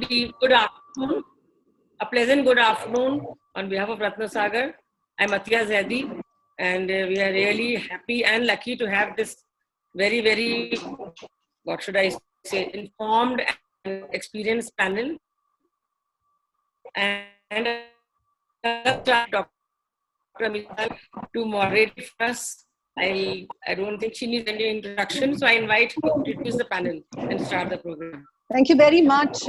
good afternoon. A pleasant good afternoon on behalf of Ratnasagar. I'm Atiya Zaidi, and we are really happy and lucky to have this very, very, what should I say, informed and experienced panel. And Dr. Amita to moderate for us. I don't think she needs any introduction, so I invite her to introduce the panel and start the program. Thank you very much,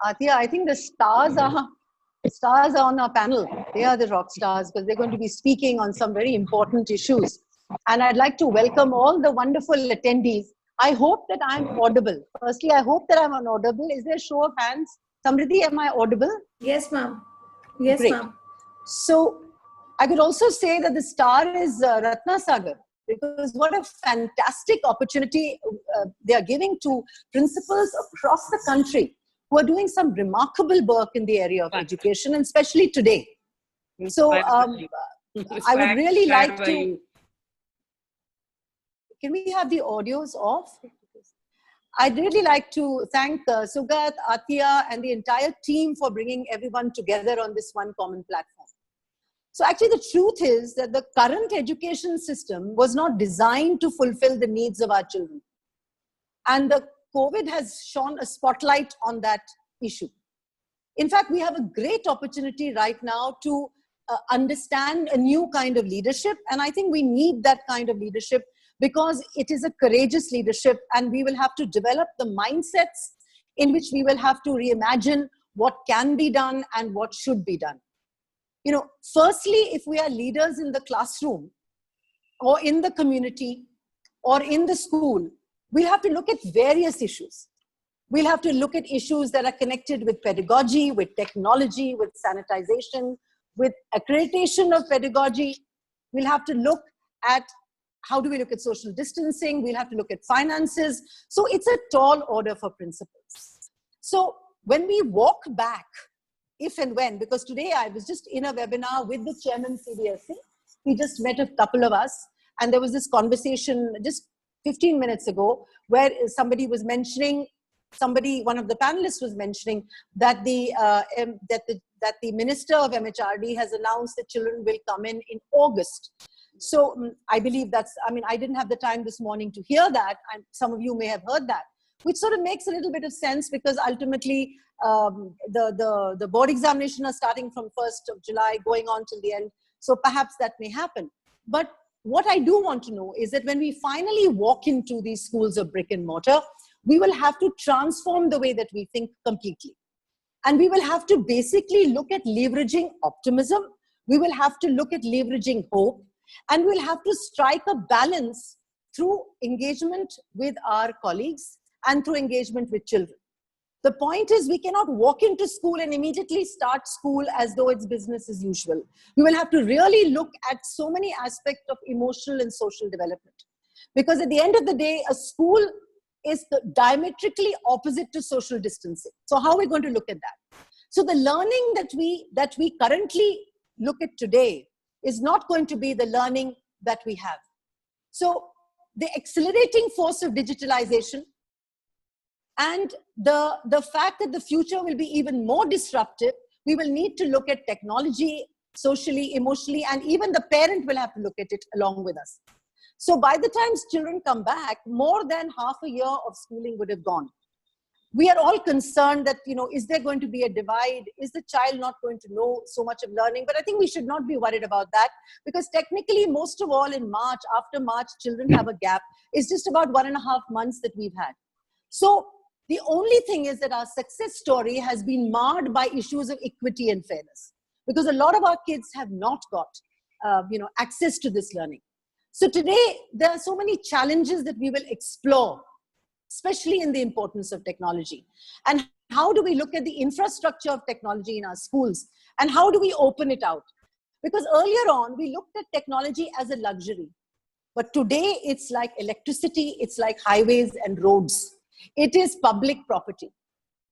Atiya. I think the stars are on our panel. They are the rock stars because they're going to be speaking on some very important issues. And I'd like to welcome all the wonderful attendees. I hope that I'm audible. Firstly, I hope that I'm audible. Is there a show of hands? Samriddhi, am I audible? Yes, ma'am. Yes, ma'am. So I could also say that the star is Ratnasagar, because what a fantastic opportunity they are giving to principals across the country who are doing some remarkable work in the area of education, and especially today. So I would really like to... Can we have the audios off? I'd really like to thank Sugat, Atiya, and the entire team for bringing everyone together on this one common platform. So actually the truth is that the current education system was not designed to fulfill the needs of our children. And the COVID has shone a spotlight on that issue. In fact, we have a great opportunity right now to understand a new kind of leadership. And I think we need that kind of leadership because it is a courageous leadership, and we will have to develop the mindsets in which we will have to reimagine what can be done and what should be done. You know, firstly, if we are leaders in the classroom or in the community or in the school, we'll have to look at various issues. We'll have to look at issues that are connected with pedagogy, with technology, with sanitization, with accreditation of pedagogy. We'll have to look at how do we look at social distancing. We'll have to look at finances. So it's a tall order for principals. So when we walk back, if and when, because today I was just in a webinar with the chairman CBSE. He just met a couple of us, and there was this conversation just 15 minutes ago where somebody was mentioning, one of the panelists was mentioning that the Minister of MHRD has announced that children will come in August. So I believe that's, I mean, I didn't have the time this morning to hear that, and some of you may have heard that, which sort of makes a little bit of sense because ultimately the board examination are starting from 1st of July going on till the end. So perhaps that may happen. But what I do want to know is that when we finally walk into these schools of brick and mortar, we will have to transform the way that we think completely. And we will have to basically look at leveraging optimism. We will have to look at leveraging hope. And we'll have to strike a balance through engagement with our colleagues and through engagement with children. The point is we cannot walk into school and immediately start school as though it's business as usual. We will have to really look at so many aspects of emotional and social development. Because at the end of the day, a school is diametrically opposite to social distancing. So how are we going to look at that? So the learning that we currently look at today is not going to be the learning that we have. So the accelerating force of digitalization and the fact that the future will be even more disruptive, we will need to look at technology, socially, emotionally, and even the parent will have to look at it along with us. So by the time children come back, more than half a year of schooling would have gone. We are all concerned that, you know, is there going to be a divide? Is the child not going to know so much of learning? But I think we should not be worried about that because technically, most of all in March, after March, children have a gap. It's just about 1.5 months that we've had. So the only thing is that our success story has been marred by issues of equity and fairness because a lot of our kids have not got, access to this learning. So today, there are so many challenges that we will explore, especially in the importance of technology. And how do we look at the infrastructure of technology in our schools? And how do we open it out? Because earlier on, we looked at technology as a luxury. But today, it's like electricity, it's like highways and roads. It is public property.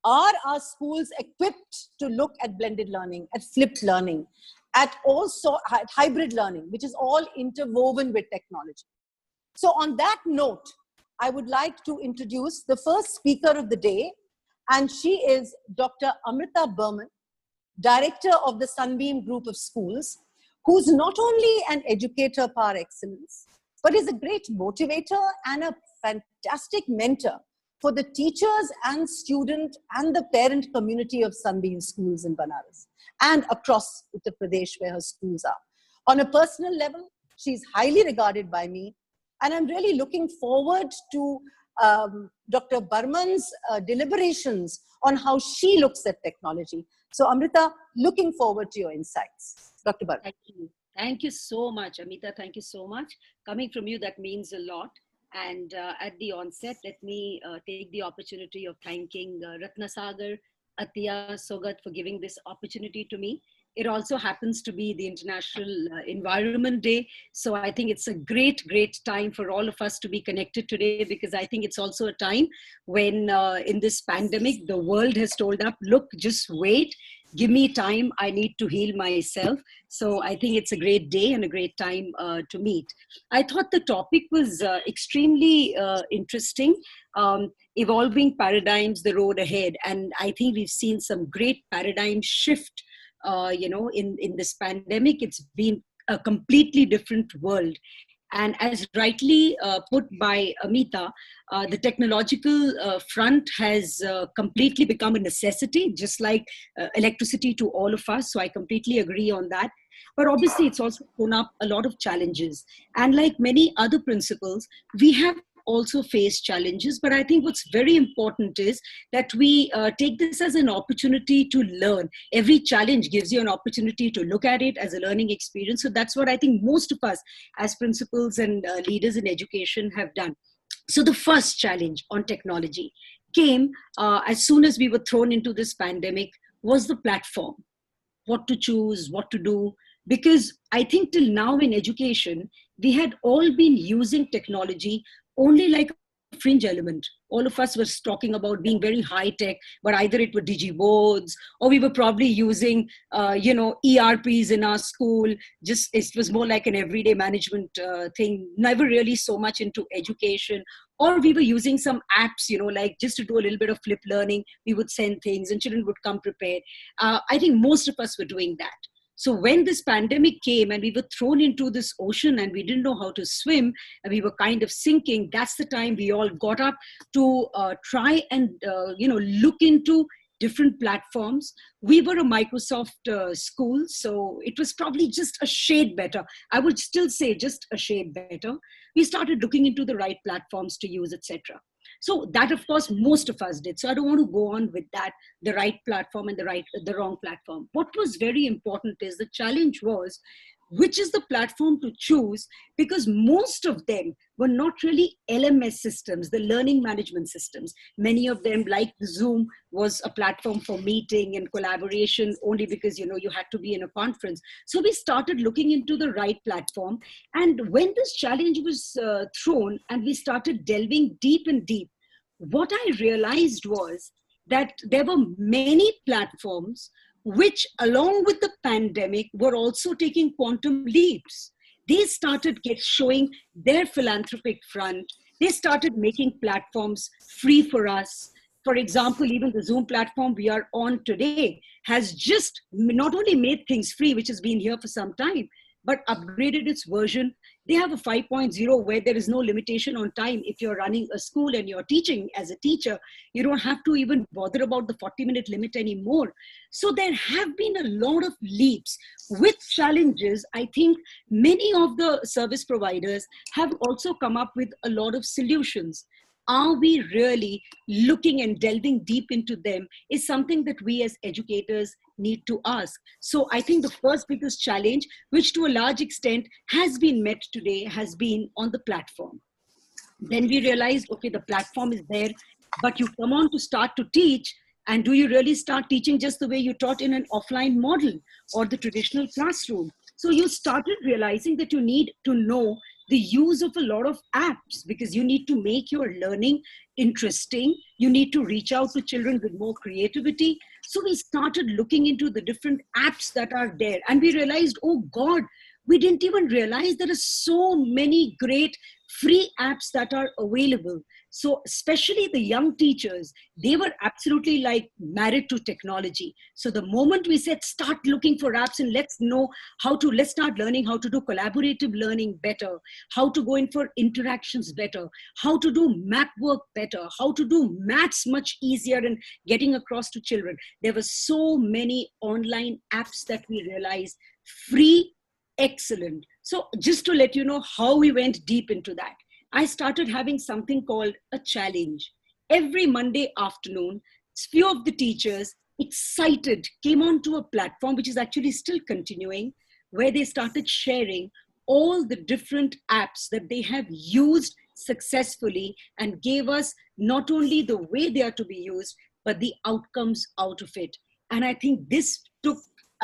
Are our schools equipped to look at blended learning, at flipped learning, at hybrid learning, which is all interwoven with technology? So on that note, I would like to introduce the first speaker of the day, And she is Dr. Amrita Burman, director of the Sunbeam Group of Schools, who's not only an educator par excellence, but is a great motivator and a fantastic mentor for the teachers and student and the parent community of Sunbeam schools in Banaras and across Uttar Pradesh where her schools are. On a personal level, she's highly regarded by me, and I'm really looking forward to Dr. Burman's deliberations on how she looks at technology. So Amrita, looking forward to your insights. Dr. Burman. Thank you. Thank you so much, Amita. Thank you so much. Coming from you, that means a lot. And at the onset, let me take the opportunity of thanking Ratnasagar, Athiya, Sogat for giving this opportunity to me. It also happens to be the International Environment Day. So I think it's a great, great time for all of us to be connected today, because I think it's also a time when in this pandemic, the world has told up, look, just wait, give me time, I need to heal myself. So I think it's a great day and a great time to meet. I thought the topic was extremely interesting. Evolving paradigms, the road ahead. And I think we've seen some great paradigm shift in this pandemic. It's been a completely different world. And as rightly put by Amita, the technological front has completely become a necessity, just like electricity to all of us. So I completely agree on that. But obviously, it's also thrown up a lot of challenges. And like many other principles, we have also face challenges, but I think what's very important is that we take this as an opportunity to learn. Every challenge gives you an opportunity to look at it as a learning experience. So that's what I think most of us as principals and leaders in education have done. So the first challenge on technology came as soon as we were thrown into this pandemic was the platform. What to choose, what to do. Because I think till now in education, we had all been using technology only like a fringe element. All of us were talking about being very high tech, but either it were digiboards or we were probably using, ERPs in our school. Just it was more like an everyday management thing, never really so much into education. Or we were using some apps, like just to do a little bit of flip learning. We would send things and children would come prepared. I think most of us were doing that. So when this pandemic came and we were thrown into this ocean and we didn't know how to swim and we were kind of sinking, that's the time we all got up to try and, look into different platforms. We were a Microsoft school, so it was probably just a shade better. I would still say just a shade better. We started looking into the right platforms to use, etc. So that, of course, most of us did. So I don't want to go on with that, the right platform and the wrong platform. What was very important is the challenge was, which is the platform to choose? Because most of them were not really LMS systems, the learning management systems. Many of them, like Zoom, was a platform for meeting and collaboration only because, you had to be in a conference. So we started looking into the right platform. And when this challenge was thrown and we started delving deep and deep, what I realized was that there were many platforms which, along with the pandemic, were also taking quantum leaps. They started showing their philanthropic front. They started making platforms free for us. For example, even the Zoom platform we are on today has just not only made things free, which has been here for some time, but upgraded its version. They have a 5.0 where there is no limitation on time. If you're running a school and you're teaching as a teacher, you don't have to even bother about the 40-minute limit anymore. So there have been a lot of leaps with challenges. I think many of the service providers have also come up with a lot of solutions. Are we really looking and delving deep into them is something that we as educators need to ask. So I think the first biggest challenge, which to a large extent has been met today, has been on the platform. Then we realized, okay, the platform is there, but you come on to start to teach, and do you really start teaching just the way you taught in an offline model or the traditional classroom? So you started realizing that you need to know the use of a lot of apps because you need to make your learning interesting. You need to reach out to children with more creativity. So we started looking into the different apps that are there and we realized, oh God, We didn't even realize there are so many great free apps that are available. So especially the young teachers, they were absolutely like married to technology. So the moment we said, start looking for apps and let's start learning how to do collaborative learning better, how to go in for interactions better, how to do map work better, how to do maths much easier and getting across to children. There were so many online apps that we realized free, excellent. So just to let you know how we went deep into that, I started having something called a challenge. Every Monday afternoon, few of the teachers, excited, came onto a platform, which is actually still continuing, where they started sharing all the different apps that they have used successfully and gave us not only the way they are to be used, but the outcomes out of it. And I think this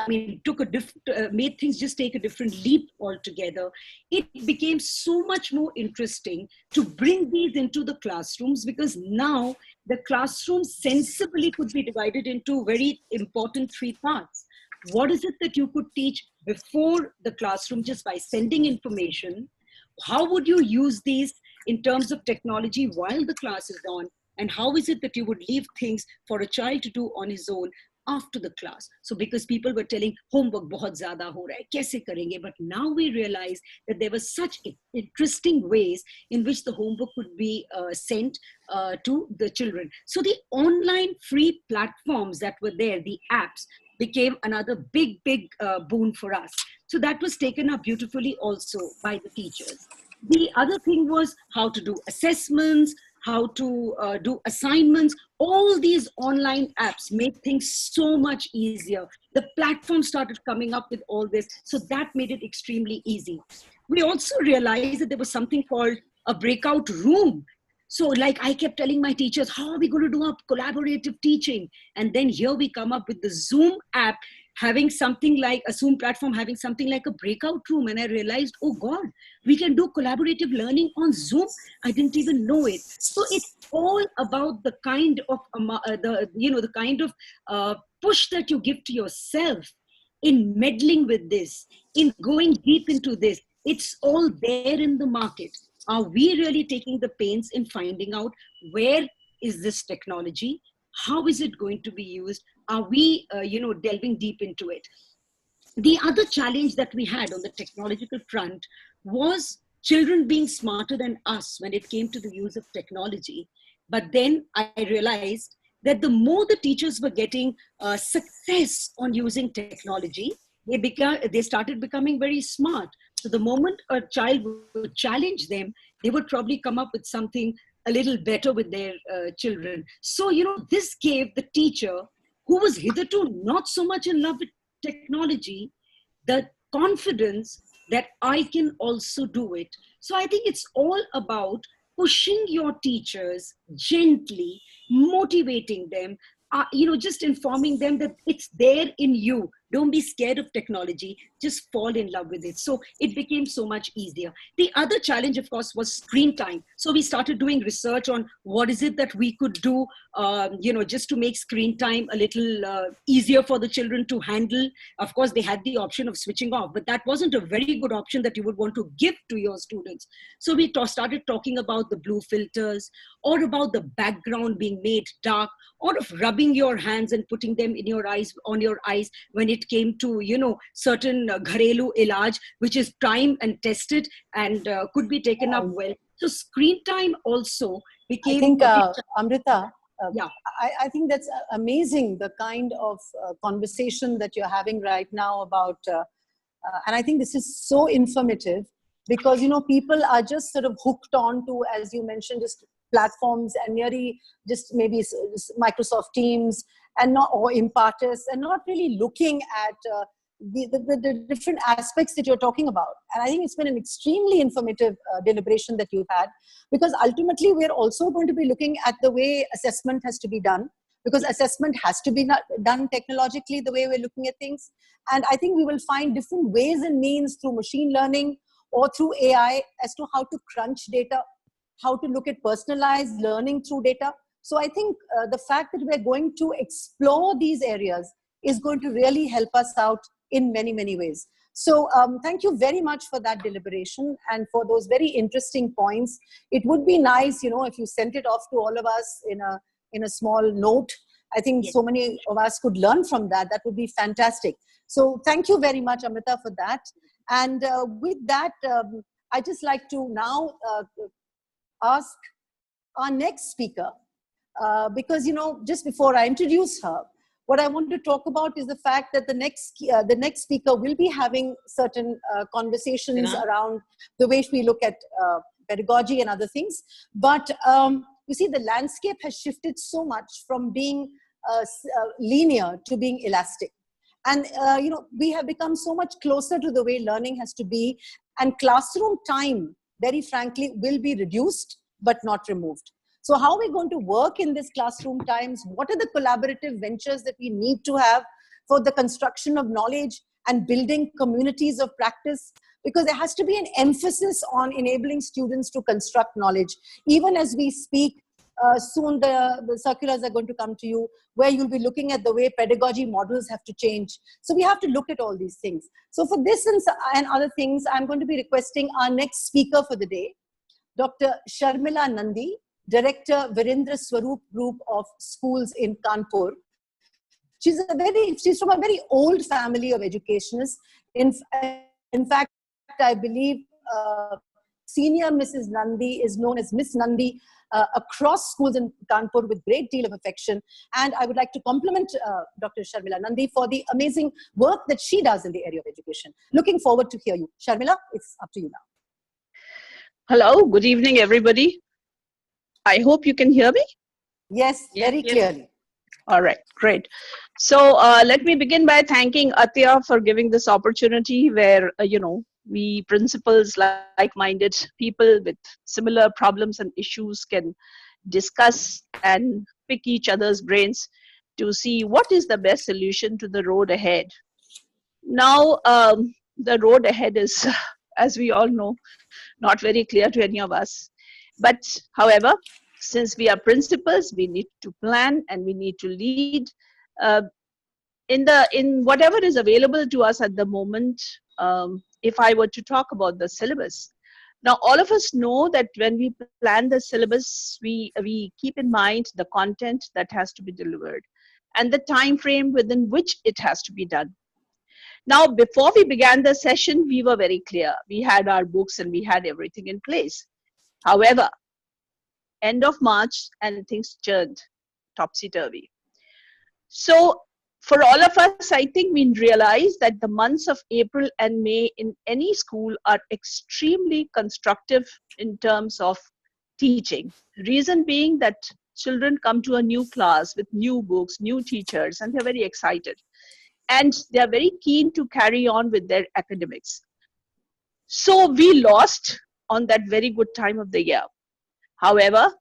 made things just take a different leap altogether. It became so much more interesting to bring these into the classrooms, because now the classroom sensibly could be divided into very important three parts. What is it that you could teach before the classroom just by sending information? How would you use these in terms of technology while the class is on? And how is it that you would leave things for a child to do on his own after the class? So because people were telling homework bahut zyada ho raha hai, kaise karenge? But now we realize that there were such interesting ways in which the homework could be sent to the children. So the online free platforms that were there, the apps, became another big boon for us. So that was taken up beautifully also by the teachers. The other thing was how to do assessments, how to do assignments. All these online apps made things so much easier. The platform started coming up with all this, so that made it extremely easy. We also realized that there was something called a breakout room. So like I kept telling my teachers, how are we going to do a collaborative teaching? And then here we come up with the Zoom app, having something like a Zoom platform, having something like a breakout room. And I realized, oh God, we can do collaborative learning on Zoom. I didn't even know it. So it's all about the kind of, push that you give to yourself in meddling with this, in going deep into this. It's all there in the market. Are we really taking the pains in finding out where is this technology? How is it going to be used? Are we, delving deep into it? The other challenge that we had on the technological front was children being smarter than us when it came to the use of technology. But then I realized that the more the teachers were getting success on using technology, they started becoming very smart. So the moment a child would challenge them, they would probably come up with something a little better with their children. So, this gave the teacher, who was hitherto not so much in love with technology, the confidence that I can also do it. So I think it's all about pushing your teachers gently, motivating them, just informing them that it's there in you. Don't be scared of technology, just fall in love with it. So it became so much easier. The other challenge, of course, was screen time. So we started doing research on what is it that we could do, just to make screen time a little easier for the children to handle. Of course, they had the option of switching off, but that wasn't a very good option that you would want to give to your students. So we started talking about the blue filters, or about the background being made dark, or of rubbing your hands and putting them in your eyes, on your eyes, when it came to, certain gharelu ilaj, which is time and tested and could be taken up well. So screen time also became... I think, Amrita, yeah. I think that's amazing, the kind of conversation that you're having right now about, and I think this is so informative, because, people are just sort of hooked on to, as you mentioned, just platforms and nearly just maybe Microsoft Teams and not, or Impartis, and not really looking at the different aspects that you're talking about. And I think it's been an extremely informative deliberation that you've had, because ultimately we're also going to be looking at the way assessment has to be done, because assessment has to be done technologically, the way we're looking at things. And I think we will find different ways and means through machine learning or through AI as to how to crunch data, how to look at personalized learning through data. So I think the fact that we're going to explore these areas is going to really help us out in many, many ways. So thank you very much for that deliberation and for those very interesting points. It would be nice, if you sent it off to all of us in a small note. I think Yes. so many of us could learn from that. That would be fantastic. So thank you very much, Amrita, for that. And with that, I'd just like to now ask our next speaker, because, just before I introduce her, what I want to talk about is the fact that the next speaker will be having certain conversations around the way we look at pedagogy and other things. But you see, the landscape has shifted so much from being linear to being elastic. And, we have become so much closer to the way learning has to be. And classroom time, very frankly, will be reduced, but not removed. So how are we going to work in this classroom times? What are the collaborative ventures that we need to have for the construction of knowledge and building communities of practice? Because there has to be an emphasis on enabling students to construct knowledge. Even as we speak, soon the circulars are going to come to you, where you'll be looking at the way pedagogy models have to change. So we have to look at all these things. So for this and other things, I'm going to be requesting our next speaker for the day, Dr. Sharmila Nandi, Director, Virendra Swaroop Group of Schools in Kanpur. She's from a very old family of educationists. In fact, I believe senior Mrs. Nandi is known as Miss Nandi across schools in Kanpur with great deal of affection. And I would like to compliment Dr. Sharmila Nandi for the amazing work that she does in the area of education. Looking forward to hear you. Sharmila, it's up to you now. Hello, good evening, everybody. I hope you can hear me. Yes, very clearly. All right, great. So let me begin by thanking Atya for giving this opportunity where, we principals, like-minded people with similar problems and issues can discuss and pick each other's brains to see what is the best solution to the road ahead. Now, the road ahead is, as we all know, not very clear to any of us. But however, since we are principals, we need to plan and we need to lead in whatever is available to us at the moment. If I were to talk about the syllabus, now all of us know that when we plan the syllabus, we keep in mind the content that has to be delivered and the time frame within which it has to be done. Now, before we began the session, we were very clear. We had our books and we had everything in place. However, end of March and things turned topsy-turvy. So for all of us, I think we realize that the months of April and May in any school are extremely constructive in terms of teaching. Reason being that children come to a new class with new books, new teachers, and they're very excited. And they're very keen to carry on with their academics. So we lost on that very good time of the year. However,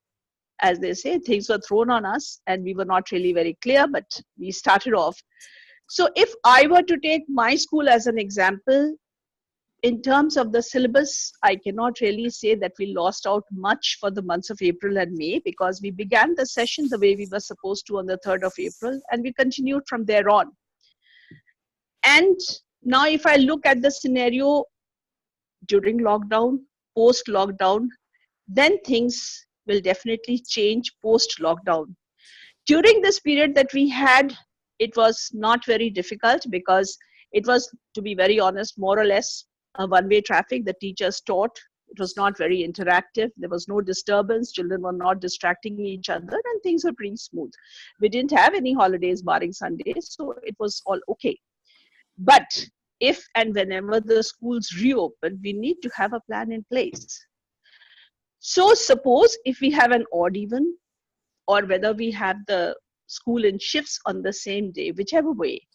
as they say, things were thrown on us and we were not really very clear, but we started off. So if I were to take my school as an example, in terms of the syllabus, I cannot really say that we lost out much for the months of April and May, because we began the session the way we were supposed to on the 3rd of April and we continued from there on. And now if I look at the scenario during lockdown, post-lockdown, then things will definitely change post-lockdown. During this period that we had, it was not very difficult because it was, to be very honest, more or less a one-way traffic. The teachers taught. It was not very interactive. There was no disturbance. Children were not distracting each other and things were pretty smooth. We didn't have any holidays barring Sundays, so it was all okay. But if and whenever the schools reopen, we need to have a plan in place. So suppose if we have an odd even, or whether we have the school in shifts on the same day, whichever way,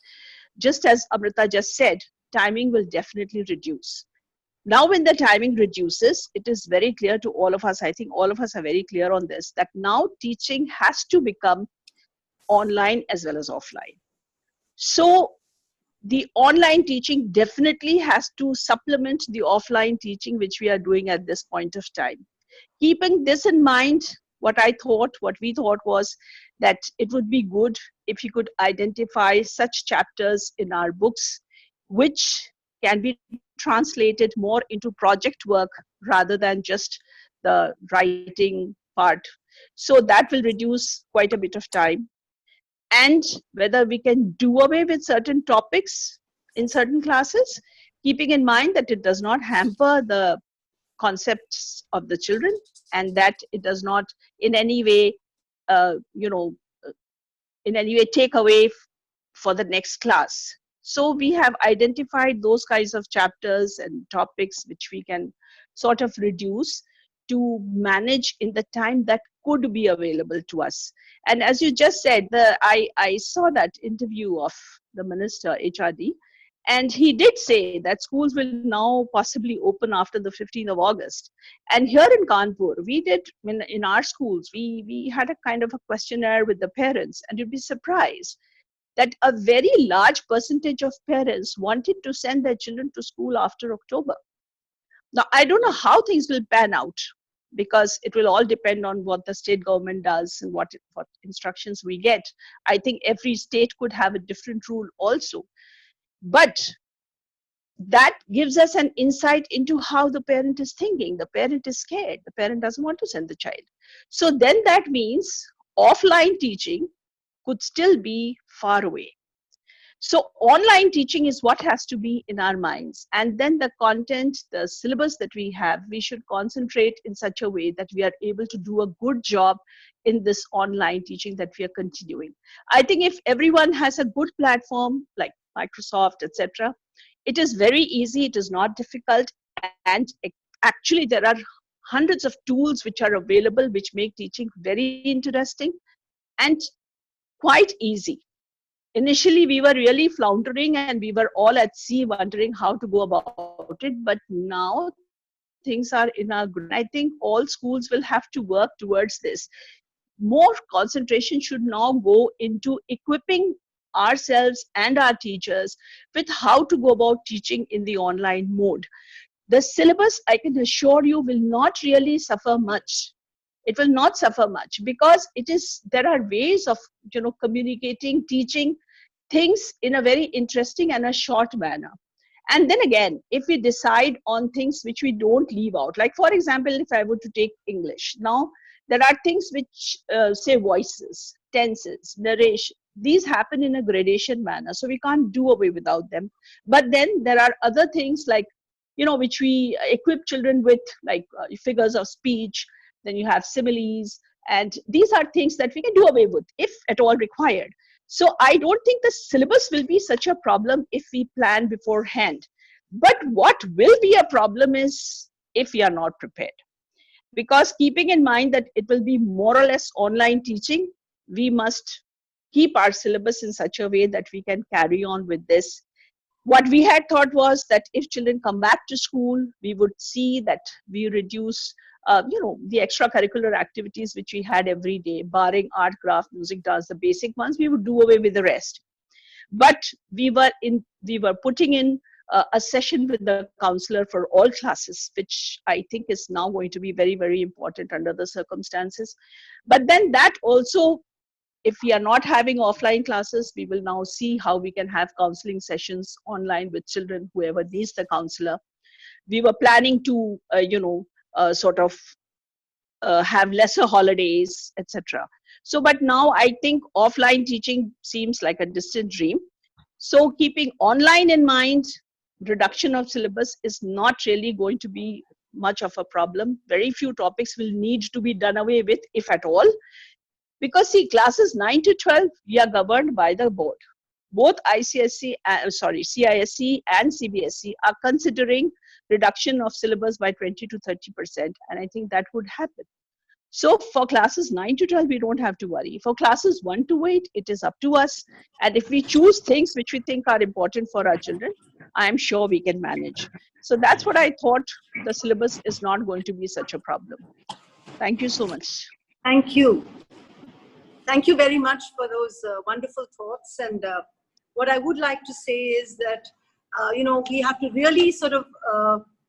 just as Amrita just said, timing will definitely reduce. Now when the timing reduces, it is very clear to all of us, I think all of us are very clear on this, that now teaching has to become online as well as offline. So the online teaching definitely has to supplement the offline teaching which we are doing at this point of time. Keeping this in mind, what we thought was that it would be good if you could identify such chapters in our books which can be translated more into project work rather than just the writing part. So that will reduce quite a bit of time. And whether we can do away with certain topics in certain classes, keeping in mind that it does not hamper the concepts of the children, and that it does not in any way, you know, in any way take away for the next class. So we have identified those kinds of chapters and topics which we can sort of reduce to manage in the time that could be available to us. And as you just said, I saw that interview of the minister, HRD, and he did say that schools will now possibly open after the 15th of August. And here in Kanpur, we did, in our schools, we had a kind of a questionnaire with the parents, and you'd be surprised that a very large percentage of parents wanted to send their children to school after October. Now, I don't know how things will pan out, because it will all depend on what the state government does and what instructions we get. I think every state could have a different rule also. But that gives us an insight into how the parent is thinking. The parent is scared. The parent doesn't want to send the child. So then that means offline teaching could still be far away. So online teaching is what has to be in our minds. And then the content, the syllabus that we have, we should concentrate in such a way that we are able to do a good job in this online teaching that we are continuing. I think if everyone has a good platform like Microsoft, etc., it is very easy, it is not difficult, and actually there are hundreds of tools which are available which make teaching very interesting and quite easy. Initially, we were really floundering and we were all at sea wondering how to go about it, but now things are in our grip. I think all schools will have to work towards this. More concentration should now go into equipping ourselves and our teachers with how to go about teaching in the online mode. The syllabus, I can assure you, will not really suffer much. It will not suffer much because there are ways of communicating, teaching things in a very interesting and a short manner. And then again, if we decide on things which we don't leave out, like for example, if I were to take English, now there are things which say voices, tenses, narration. These happen in a gradation manner, so we can't do away without them. But then there are other things like, which we equip children with, like figures of speech. Then you have similes, and these are things that we can do away with if at all required. So I don't think the syllabus will be such a problem if we plan beforehand. But what will be a problem is if we are not prepared. Because keeping in mind that it will be more or less online teaching, we must keep our syllabus in such a way that we can carry on with this. What we had thought was that if children come back to school, we would see that we reduce the extracurricular activities which we had every day, barring art, craft, music, dance, the basic ones, we would do away with the rest. But we were putting in a session with the counselor for all classes, which I think is now going to be very, very important under the circumstances. But then that also, if we are not having offline classes, we will now see how we can have counseling sessions online with children, whoever needs the counselor. We were planning to, have lesser holidays, etc. So, but now I think offline teaching seems like a distant dream. So keeping online in mind, reduction of syllabus is not really going to be much of a problem. Very few topics will need to be done away with, if at all. Because see, classes 9 to 12, we are governed by the board. Both CISE and CBSE are considering reduction of syllabus by 20 to 30%. And I think that would happen. So for classes 9 to 12, we don't have to worry. For classes 1 to 8, it is up to us. And if we choose things which we think are important for our children, I am sure we can manage. So that's what I thought. The syllabus is not going to be such a problem. Thank you so much. Thank you. Thank you very much for those wonderful thoughts. And what I would like to say is that, we have to really sort of,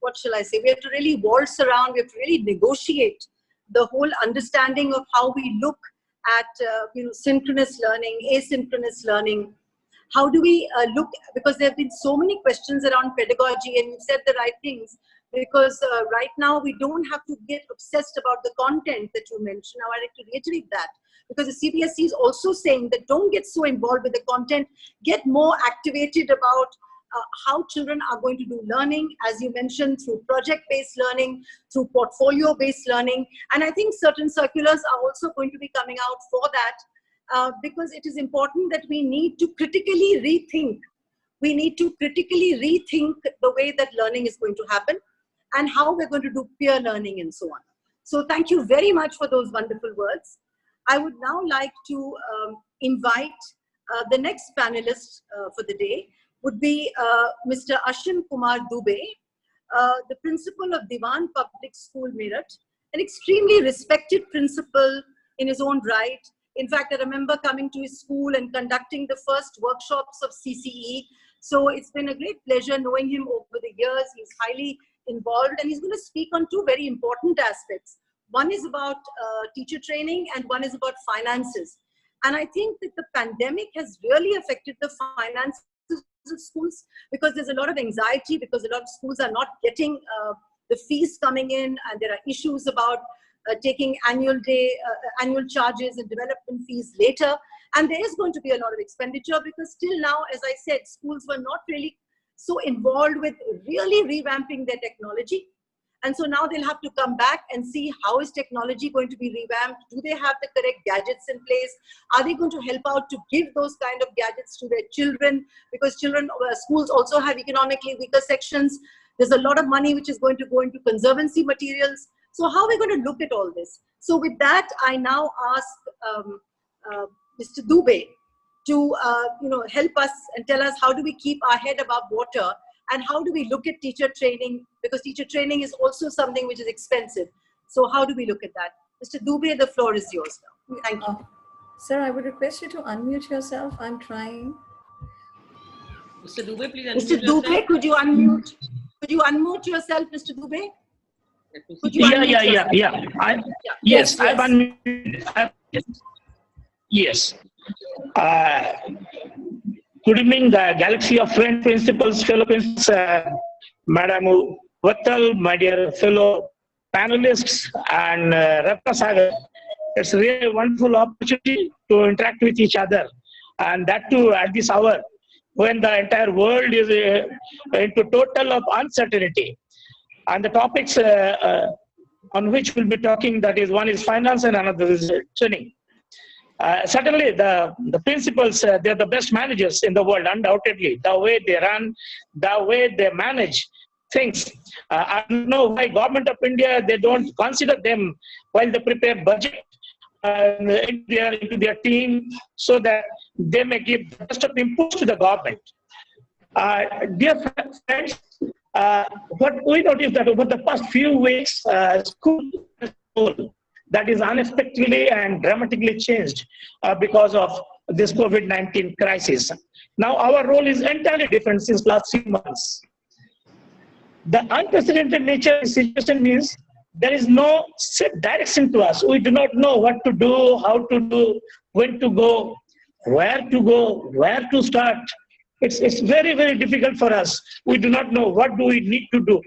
we have to really waltz around, we have to really negotiate the whole understanding of how we look at, synchronous learning, asynchronous learning. How do we look, because there have been so many questions around pedagogy, and you said the right things, because right now we don't have to get obsessed about the content that you mentioned. Now I like to reiterate that, because the CBSE is also saying that don't get so involved with the content, get more activated about how children are going to do learning, as you mentioned, through project-based learning, through portfolio-based learning. And I think certain circulars are also going to be coming out for that, because it is important that we need to critically rethink. We need to critically rethink the way that learning is going to happen and how we're going to do peer learning and so on. So thank you very much for those wonderful words. I would now like to invite the next panelist for the day, would be Mr. Ashwin Kumar Dubey, the principal of Diwan Public School, Meerut, an extremely respected principal in his own right. In fact, I remember coming to his school and conducting the first workshops of CCE. So it's been a great pleasure knowing him over the years. He's highly involved, and he's going to speak on two very important aspects. One is about teacher training, and one is about finances. And I think that the pandemic has really affected the finances of schools, because there's a lot of anxiety, because a lot of schools are not getting the fees coming in, and there are issues about taking annual charges and development fees later. And there is going to be a lot of expenditure, because till now, as I said, schools were not really so involved with really revamping their technology. And so now they'll have to come back and see how is technology going to be revamped. Do they have the correct gadgets in place? Are they going to help out to give those kind of gadgets to their children? Because schools also have economically weaker sections. There's a lot of money which is going to go into conservancy materials. So how are we going to look at all this? So with that, I now ask Mr. Dubey to help us and tell us how do we keep our head above water, and how do we look at teacher training, because teacher training is also something which is expensive. So how do we look at that? Mr. Dubey, the floor is yours now. Thank you. Sir, I would request you to unmute yourself. I'm trying. Mr. Dubey, please unmute Mr. yourself. Dubey, could you unmute? Could you unmute yourself, Mr. Dubey? Could you Yeah. Yes, Yes. I'm unmuted. Yes. Good evening, the galaxy of friend principals, fellow principals, Madam Vattal, my dear fellow panelists, and Ratna Sagar. It's really a wonderful opportunity to interact with each other, and that too at this hour when the entire world is into total of uncertainty. And the topics on which we'll be talking, that is, one is finance and another is training. Certainly, the principals, they're the best managers in the world, undoubtedly. The way they run, the way they manage things. I don't know why Government of India, they don't consider them while they prepare budget into their team, so that they may give the best of inputs to the government. Dear friends, what we noticed that over the past few weeks, school that is unexpectedly and dramatically changed because of this COVID-19 crisis. Now our role is entirely different since last 3 months. The unprecedented nature of the situation means there is no set direction to us. We do not know what to do, how to do, when to go, where to start. It's very, very difficult for us. We do not know what do we need to do.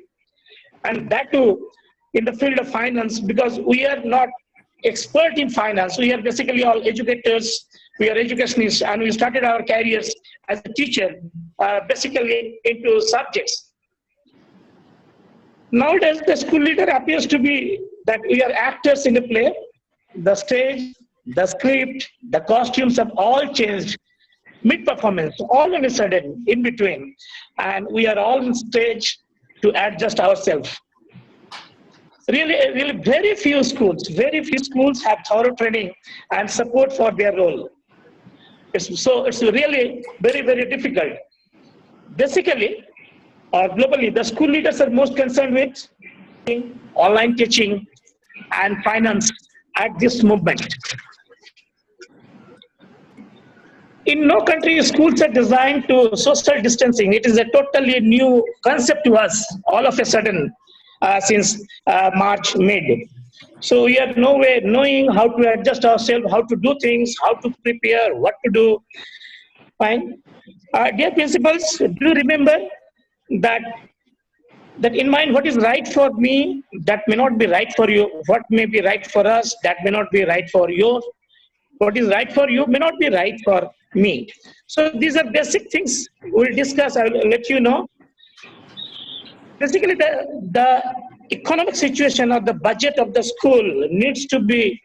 And that too, in the field of finance, because we are not expert in finance. We are basically all educators, we are educationists, and we started our careers as a teacher, basically into subjects. Nowadays, the school leader appears to be that we are actors in the play. The stage, the script, the costumes have all changed mid-performance, all of a sudden, in between. And we are all on stage to adjust ourselves. Really, very few schools have thorough training and support for their role. It's really very, very difficult. Basically, globally, the school leaders are most concerned with online teaching and finance at this moment. In no country, schools are designed to social distancing. It is a totally new concept to us, all of a sudden, since March mid. So we are no way knowing how to adjust ourselves, how to do things, how to prepare, what to do. Fine. Dear principals, do you remember that in mind what is right for me, that may not be right for you. What may be right for us, that may not be right for you. What is right for you may not be right for me. So these are basic things we'll discuss. I will let you know. Basically, the economic situation or the budget of the school needs to be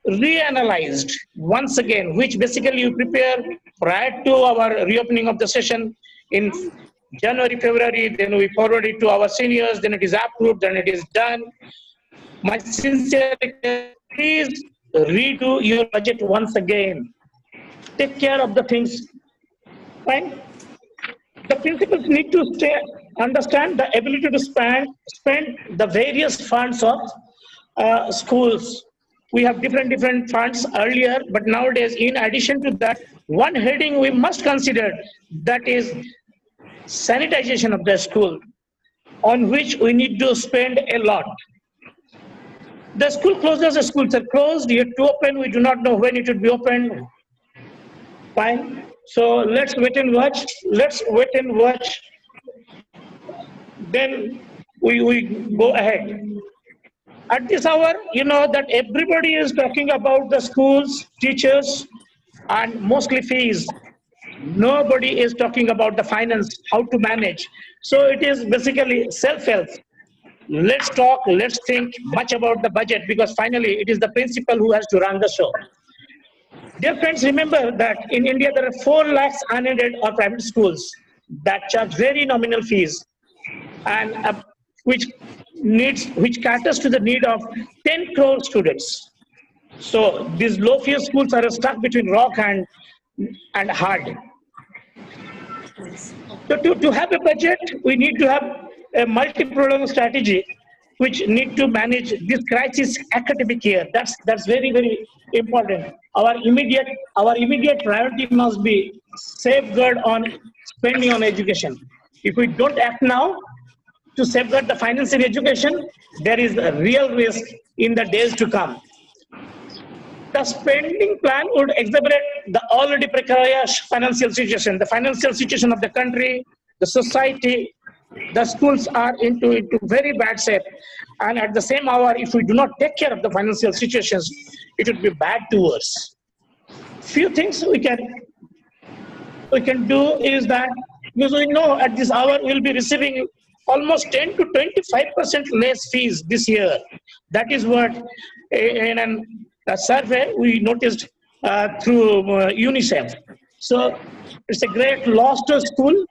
reanalyzed once again, which basically you prepare prior to our reopening of the session in January, February, then we forward it to our seniors, then it is approved, then it is done. My sincere request, please redo your budget once again. Take care of the things. Fine. The principals need to understand the ability to spend the various funds of schools. We have different funds earlier, but nowadays, in addition to that, one heading we must consider, that is sanitization of the school, on which we need to spend a lot. The school closes, the schools are closed, yet to open, we do not know when it will be opened. Fine. So let's wait and watch. Let's wait and watch. Then we go ahead. At this hour, you know that everybody is talking about the schools, teachers, and mostly fees. Nobody is talking about the finance, how to manage. So it is basically self-help. Let's talk, let's think much about the budget, because finally it is the principal who has to run the show. Dear friends, remember that in India there are 4 lakhs unaided or private schools that charge very nominal fees, and which caters to the need of 10 crore students. So these low fee schools are stuck between rock and hard. So to have a budget, we need to have a multi-pronged strategy which need to manage this crisis academic year. That's very, very important. Our immediate priority must be safeguard on spending on education. If we don't act now to safeguard the financial education, there is a real risk in the days to come. The spending plan would exacerbate the already precarious financial situation. The financial situation of the country, the society, the schools are into very bad shape. And at the same hour, if we do not take care of the financial situations, it would be bad to us. Few things we can do is that, because we know at this hour we'll be receiving almost 10 to 25% less fees this year. That is what in a survey we noticed through UNICEF. So it's a great loss to school.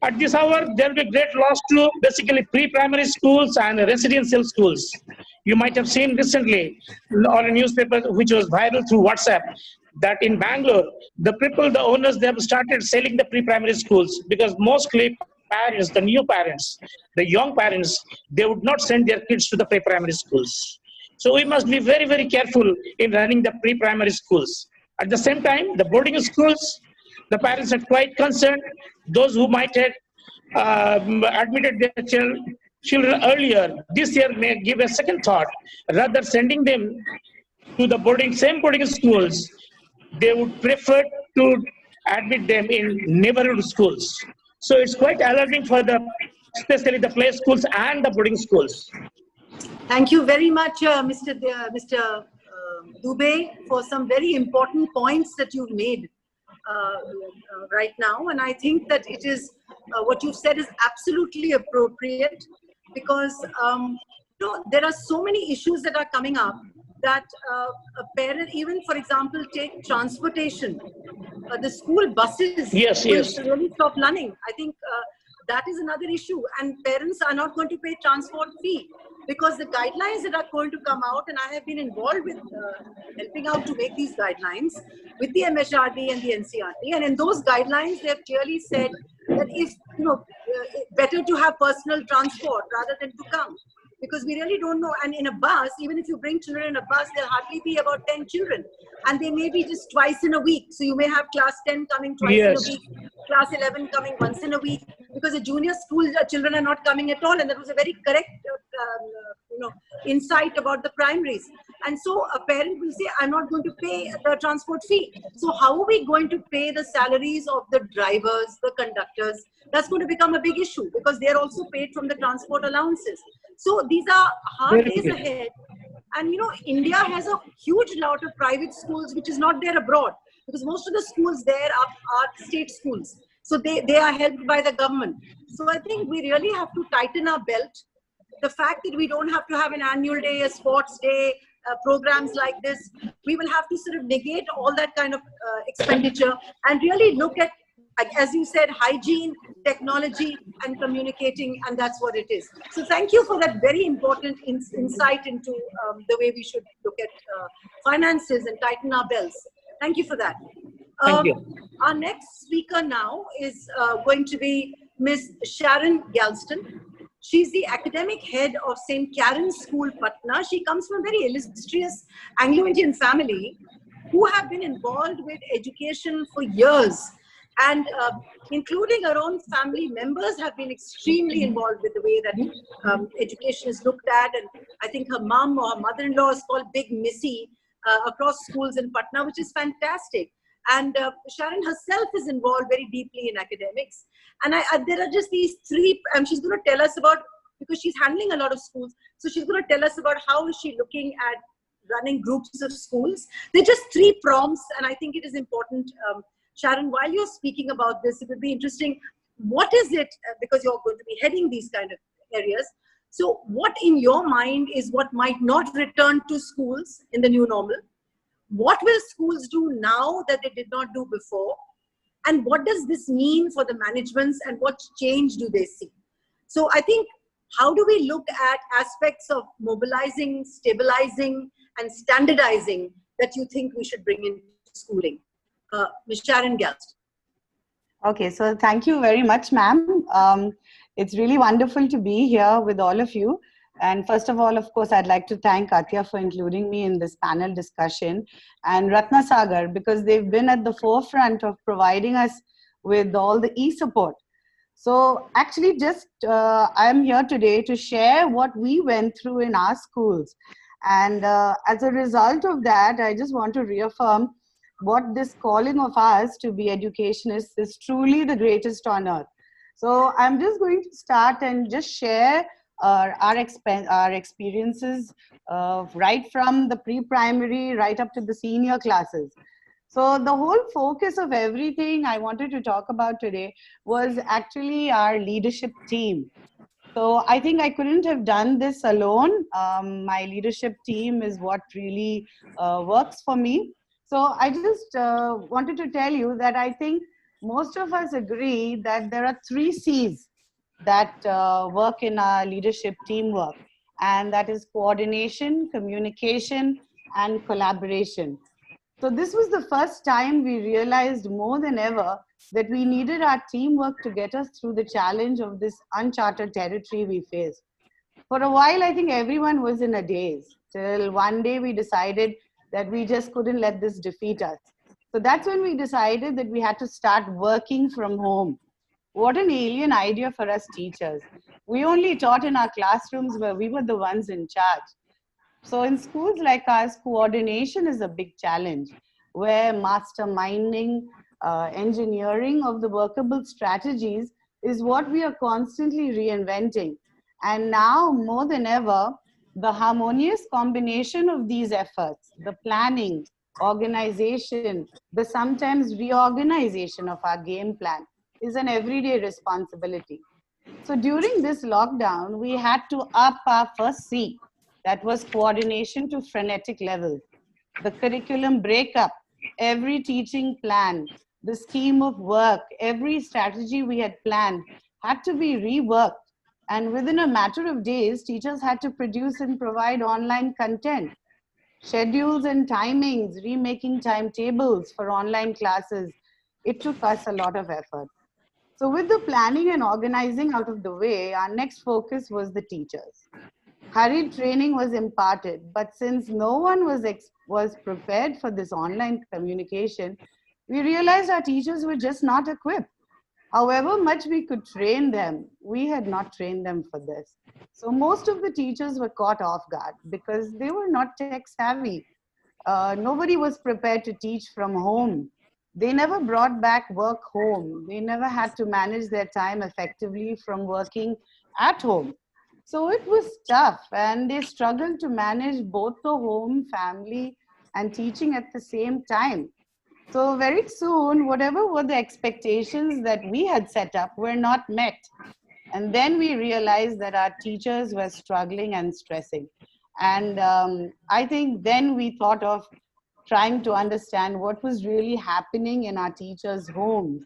At this hour, there will be great loss to basically pre-primary schools and residential schools. You might have seen recently on a newspaper which was viral through WhatsApp that in Bangalore, the owners, they have started selling the pre-primary schools because mostly parents, the new parents, the young parents, they would not send their kids to the pre-primary schools. So we must be very, very careful in running the pre-primary schools. At the same time, the boarding schools, the parents are quite concerned. Those who might have admitted their children earlier, this year may give a second thought. Rather sending them to the same boarding schools, they would prefer to admit them in neighborhood schools. So it's quite alarming for especially the play schools and the boarding schools. Thank you very much, Mr. Dubey, for some very important points that you've made right now. And I think that it is, what you've said is absolutely appropriate, because there are so many issues that are coming up that a parent, even for example, take transportation, the school buses will really stop running. I think that is another issue, and parents are not going to pay transport fee, because the guidelines that are going to come out, and I have been involved with helping out to make these guidelines with the MHRD and the NCRT, and in those guidelines they have clearly said that if better to have personal transport rather than to come, because we really don't know. And in a bus, even if you bring children in a bus, there'll hardly be about 10 children, and they may be just twice in a week. So you may have class 10 coming twice in a week, class 11 coming once in a week, because the junior school children are not coming at all. And that was a very correct insight about the primaries. And so a parent will say, I'm not going to pay the transport fee. So how are we going to pay the salaries of the drivers, the conductors? That's going to become a big issue because they're also paid from the transport allowances. So these are hard Very days good. ahead. And India has a huge lot of private schools, which is not there abroad, because most of the schools there are state schools. So they are helped by the government. So I think we really have to tighten our belt. The fact that we don't have to have an annual day, a sports day, programs like this, we will have to sort of negate all that kind of expenditure and really look at, as you said, hygiene, technology, and communicating, and that's what it is. So thank you for that very important insight into the way we should look at finances and tighten our belts. Thank you for that. Thank you. Our next speaker now is going to be Ms. Sharon Galston. She's the academic head of St. Karen's School, Patna. She comes from a very illustrious Anglo-Indian family who have been involved with education for years. And including her own family members have been extremely involved with the way that education is looked at. And I think her mom or her mother-in-law is called Big Missy across schools in Patna, which is fantastic. And Sharon herself is involved very deeply in academics. And there are just these three, and she's going to tell us about, because she's handling a lot of schools, so she's going to tell us about how is she looking at running groups of schools. They're just three prompts, and I think it is important. Sharon, while you're speaking about this, it would be interesting, what is it, because you're going to be heading these kind of areas, so what in your mind is what might not return to schools in the new normal? What will schools do now that they did not do before? And what does this mean for the managements and what change do they see? So I think, how do we look at aspects of mobilizing, stabilizing, and standardizing that you think we should bring into schooling? Ms. Sharon Galston. Okay, so thank you very much, ma'am. It's really wonderful to be here with all of you. And first of all, of course, I'd like to thank Athiya for including me in this panel discussion, and Ratna Sagar, because they've been at the forefront of providing us with all the e-support. So actually just, I'm here today to share what we went through in our schools. And as a result of that, I just want to reaffirm what this calling of ours to be educationists is truly the greatest on earth. So I'm just going to start and just share our experiences right from the pre-primary right up to the senior classes. So the whole focus of everything I wanted to talk about today was actually our leadership team. So I think I couldn't have done this alone. My leadership team is what really works for me. So I just wanted to tell you that I think most of us agree that there are 3 C's that work in our leadership teamwork, and that is coordination, communication, and collaboration. So this was the first time we realized more than ever that we needed our teamwork to get us through the challenge of this uncharted territory we faced. For a while, I think everyone was in a daze, till one day we decided that we just couldn't let this defeat us. So that's when we decided that we had to start working from home. What an alien idea for us teachers. We only taught in our classrooms where we were the ones in charge. So in schools like ours, coordination is a big challenge, where masterminding, engineering of the workable strategies is what we are constantly reinventing. And now more than ever, the harmonious combination of these efforts, the planning, organization, the sometimes reorganization of our game plan, is an everyday responsibility. So during this lockdown, we had to up our first C, that was coordination, to frenetic levels. The curriculum breakup, every teaching plan, the scheme of work, every strategy we had planned had to be reworked. And within a matter of days, teachers had to produce and provide online content, schedules and timings, remaking timetables for online classes. It took us a lot of effort. So with the planning and organizing out of the way, our next focus was the teachers. Hurried training was imparted, but since no one was prepared for this online communication, we realized our teachers were just not equipped. However much we could train them, we had not trained them for this. So most of the teachers were caught off guard because they were not tech savvy. Nobody was prepared to teach from home. They never brought back work home. They never had to manage their time effectively from working at home. So it was tough, and they struggled to manage both the home, family, and teaching at the same time. So very soon, whatever were the expectations that we had set up were not met. And then we realized that our teachers were struggling and stressing. And I think then we thought of trying to understand what was really happening in our teachers' homes.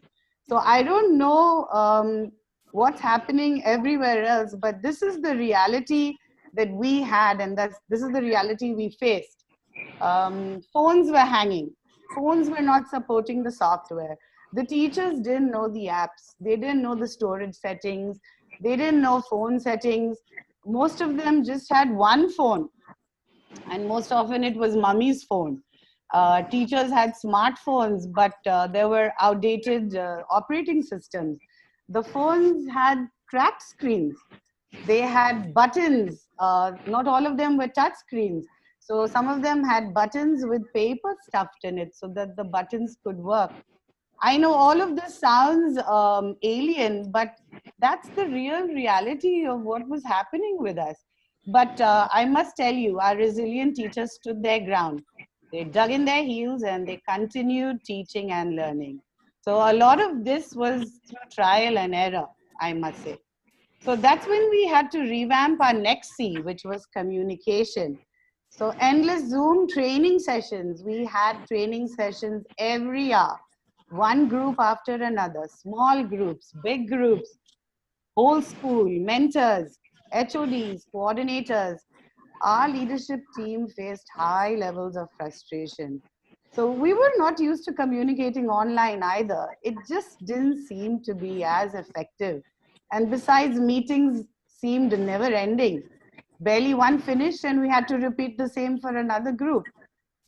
So I don't know what's happening everywhere else, but this is the reality that we had, and this is the reality we faced. Phones were hanging. Phones were not supporting the software. The teachers didn't know the apps. They didn't know the storage settings. They didn't know phone settings. Most of them just had one phone, and most often it was mummy's phone. Teachers had smartphones, but there were outdated operating systems. The phones had cracked screens. They had buttons. Not all of them were touch screens. So some of them had buttons with paper stuffed in it so that the buttons could work. I know all of this sounds alien, but that's the real reality of what was happening with us. But I must tell you, our resilient teachers stood their ground. They dug in their heels and they continued teaching and learning. So a lot of this was through trial and error, I must say. So that's when we had to revamp our next C, which was communication. So endless Zoom training sessions. We had training sessions every hour, one group after another, small groups, big groups, whole school, mentors, HODs, coordinators. Our leadership team faced high levels of frustration. So we were not used to communicating online either. It just didn't seem to be as effective. And besides, meetings seemed never ending. Barely one finished and we had to repeat the same for another group.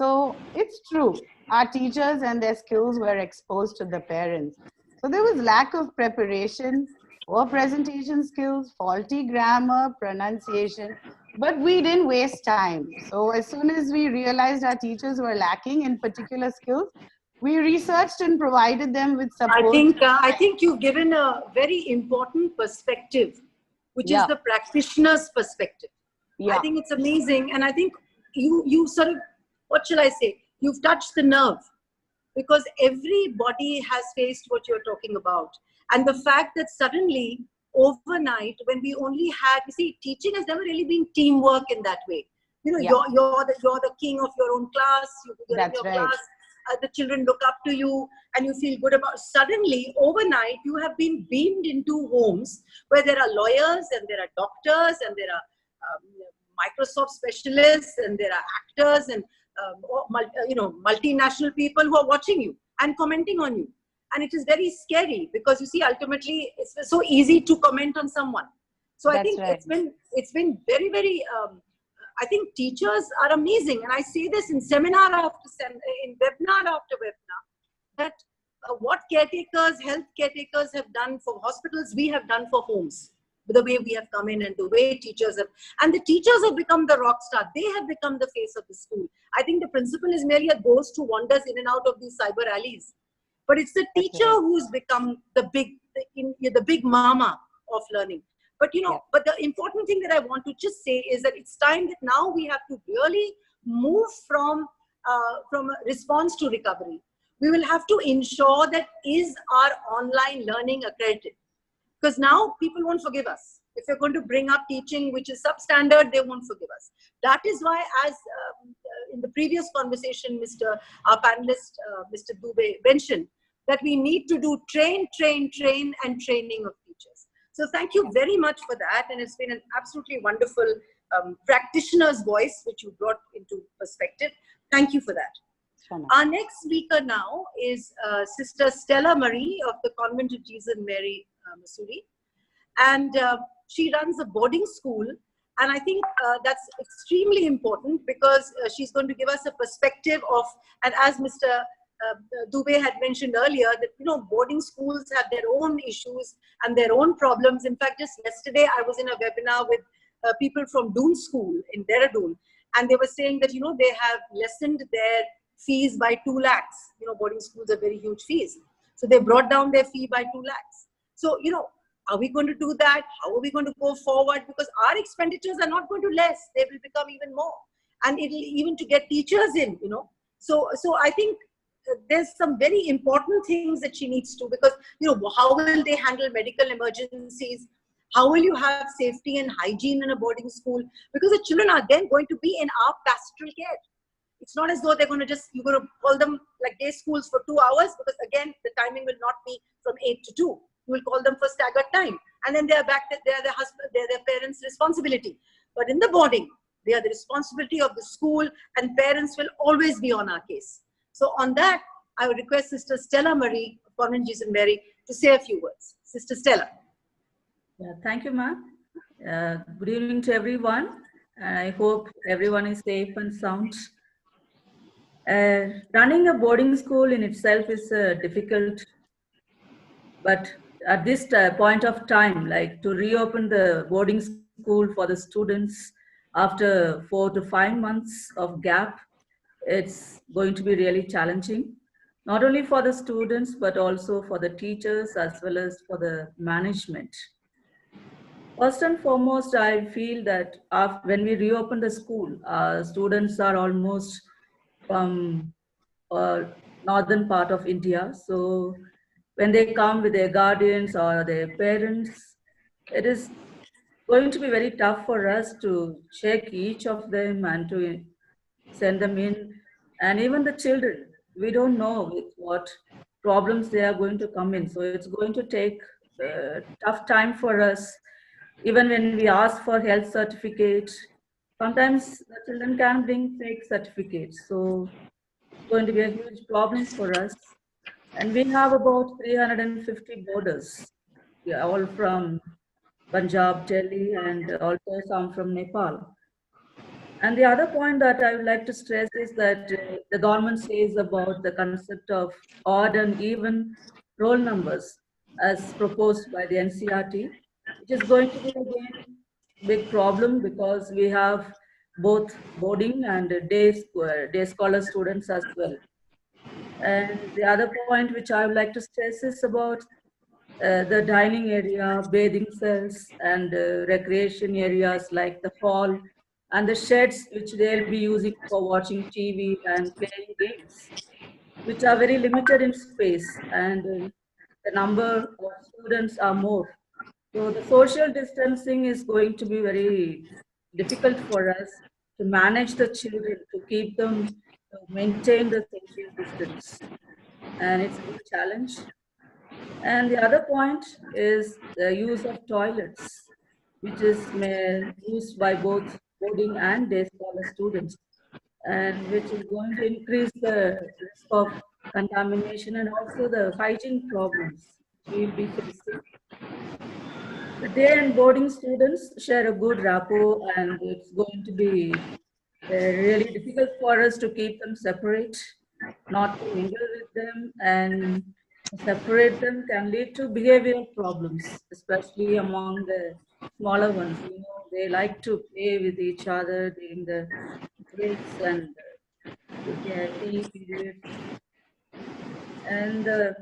So it's true, our teachers and their skills were exposed to the parents. So there was lack of preparation, poor presentation skills, faulty grammar, pronunciation, but we didn't waste time. So as soon as we realized our teachers were lacking in particular skills, we researched and provided them with support. I think you've given a very important perspective, which is the practitioner's perspective. I think it's amazing. And I think you sort of, what shall I say? You've touched the nerve, because everybody has faced what you're talking about. And the fact that suddenly, overnight, when we only had, you see, teaching has never really been teamwork in that way. You know, you're the king of your own class. You're in your class. The children look up to you and you feel good about. Suddenly, overnight, you have been beamed into homes where there are lawyers and there are doctors and there are Microsoft specialists and there are actors and multinational people who are watching you and commenting on you. And it is very scary because you see, ultimately, it's so easy to comment on someone. So I think it's been very, very. I think teachers are amazing, and I say this in seminar after in webinar after webinar, that what caretakers, health caretakers have done for hospitals, we have done for homes. The way we have come in and the way teachers have, and the teachers have become the rock star. They have become the face of the school. I think the principal is merely a ghost who wanders in and out of these cyber alleys. But it's the teacher who's become the big mama of learning. But but the important thing that I want to just say is that it's time that now we have to really move from response to recovery. We will have to ensure that is our online learning accredited? Because now people won't forgive us. If you're going to bring up teaching which is substandard, they won't forgive us. That is why, as in the previous conversation, our panelist, Mr. Dubey mentioned, that we need to do train, and training of teachers. So thank you very much for that. And it's been an absolutely wonderful practitioner's voice, which you brought into perspective. Thank you for that. Our next speaker now is Sister Stella Marie of the Convent of Jesus and Mary, Missouri. And she runs a boarding school. And I think that's extremely important because she's going to give us a perspective of, and as Mr. Dubey had mentioned earlier, that boarding schools have their own issues and their own problems. In fact, just yesterday I was in a webinar with people from Doon School in Dehradun, and they were saying that they have lessened their fees by 2 lakhs. Boarding schools are very huge fees, so they brought down their fee by 2 lakhs. So are we going to do that? How are we going to go forward? Because our expenditures are not going to less; they will become even more, and it'll even to get teachers in. So I think there's some very important things that she needs to, because how will they handle medical emergencies? How will you have safety and hygiene in a boarding school? Because the children are then going to be in our pastoral care. It's not as though you're going to call them like day schools for 2 hours, because again, the timing will not be from 8 to 2. You will call them for staggered time. And then they're back, they're their parents' responsibility. But in the boarding, they are the responsibility of the school, and parents will always be on our case. So on that, I would request Sister Stella Marie of Convent Jesus Mary to say a few words. Sister Stella. Yeah, thank you, ma'am. Good evening to everyone. I hope everyone is safe and sound. Running a boarding school in itself is difficult, but at this point of time, like to reopen the boarding school for the students after 4 to 5 months of gap, it's going to be really challenging, not only for the students, but also for the teachers as well as for the management. First and foremost, I feel that when we reopen the school, students are almost from northern part of India. So when they come with their guardians or their parents, it is going to be very tough for us to check each of them and to send them in. And even the children, we don't know with what problems they are going to come in. So it's going to take a tough time for us. Even when we ask for health certificate, sometimes the children can bring fake certificates. So it's going to be a huge problem for us. And we have about 350 boarders, all from Punjab, Delhi, and also some from Nepal. And the other point that I would like to stress is that the government says about the concept of odd and even roll numbers as proposed by the NCRT, which is going to be again big problem because we have both boarding and day scholar students as well. And the other point which I would like to stress is about the dining area, bathing cells, and recreation areas like the hall and the sheds which they'll be using for watching TV and playing games, which are very limited in space, and the number of students are more. So the social distancing is going to be very difficult for us to manage the children, to keep them, to maintain the social distance. And it's a big challenge. And the other point is the use of toilets, which is used by both boarding and day scholar students, and which is going to increase the risk of contamination and also the hygiene problems we will be facing. The day and boarding students share a good rapport, and it's going to be really difficult for us to keep them separate, not to mingle with them, and separate them can lead to behavioral problems, especially among the smaller ones. They like to play with each other during the breaks and tea periods. And the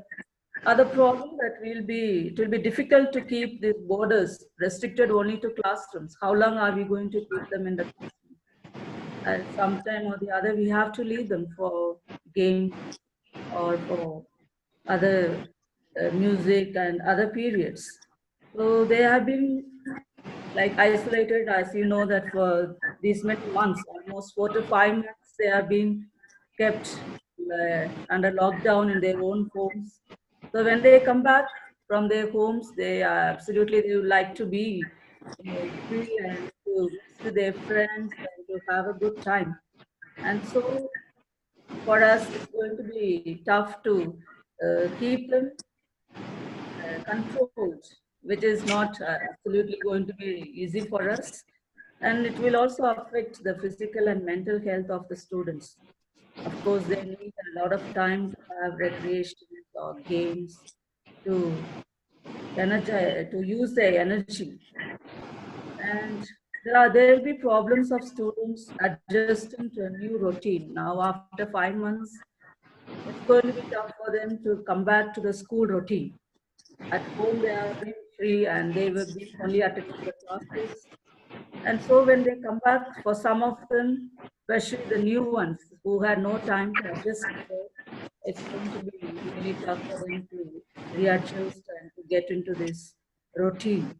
other problem that it will be difficult to keep these borders restricted only to classrooms. How long are we going to keep them in the classroom? And sometime or the other, we have to leave them for game or for other music and other periods. So they have been like isolated, as you know, that for these many months, almost 4 to 5 months, they have been kept under lockdown in their own homes. So when they come back from their homes, they would like to be free and to mix with their friends and to have a good time. And so for us, it's going to be tough to keep them controlled, which is not absolutely going to be easy for us. And it will also affect the physical and mental health of the students. Of course, they need a lot of time to have recreation or games to energize, to use their energy. And there will be problems of students adjusting to a new routine. Now, after 5 months, it's going to be tough for them to come back to the school routine. At home, they are being free and they will be only attending the classes. And so when they come back, for some of them, especially the new ones who had no time to adjust, it's going to be really tough for them to readjust and to get into this routine.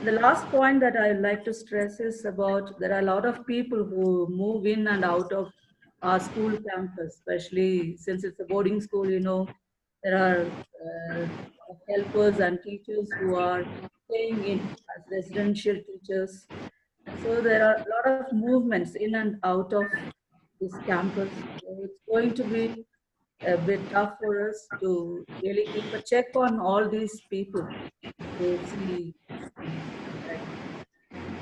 The last point that I would like to stress is about there are a lot of people who move in and out of our school campus, especially since it's a boarding school, you know, there are helpers and teachers who are staying in as residential teachers. So there are a lot of movements in and out of this campus. So it's going to be a bit tough for us to really keep a check on all these people to see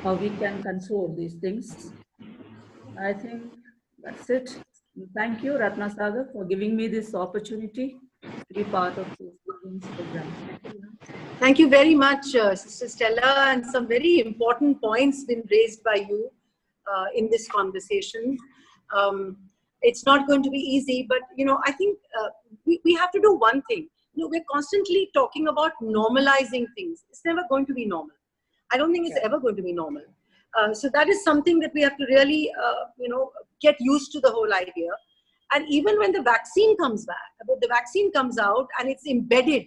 how we can control these things. I think that's it. Thank you, Ratna Sagar, for giving me this opportunity to be part of this program. Thank you very much, Sister Stella, and some very important points been raised by you in this conversation. It's not going to be easy, but you know, I think we have to do one thing. You know, we're constantly talking about normalizing things. It's never going to be normal. I don't think it's ever going to be normal. So that is something that we have to really, you know, get used to the whole idea. And even when the vaccine comes back, the vaccine comes out and it's embedded,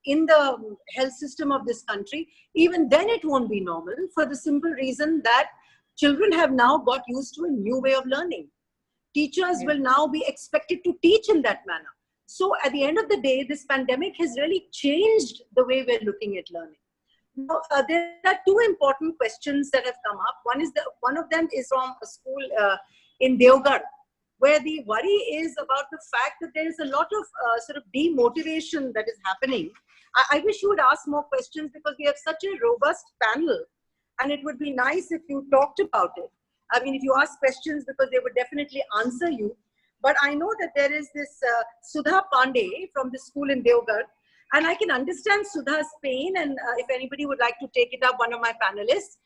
in the health system of this country, even then it won't be normal, for the simple reason that children have now got used to a new way of learning. Teachers will now be expected to teach in that manner. So at the end of the day, this pandemic has really changed the way we're looking at learning. Now, there are two important questions that have come up. One of them is from a school in Deoghar, where the worry is about the fact that there is a lot of sort of demotivation that is happening. I wish you would ask more questions because we have such a robust panel, and it would be nice if you talked about it. I mean, if you ask questions, because they would definitely answer you. But I know that there is this Sudha Pandey from the school in Deoghar, and I can understand Sudha's pain, and if anybody would like to take it up, one of my panelists,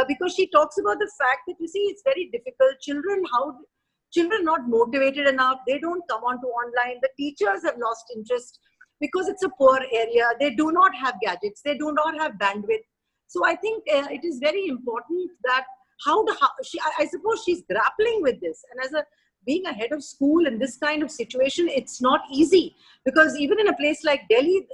because she talks about the fact that, you see, it's very difficult. Children not motivated enough, they don't come onto online. The teachers have lost interest because it's a poor area. They do not have gadgets. They do not have bandwidth. So I think it is very important that I suppose she's grappling with this. And being a head of school in this kind of situation, it's not easy, because even in a place like Delhi,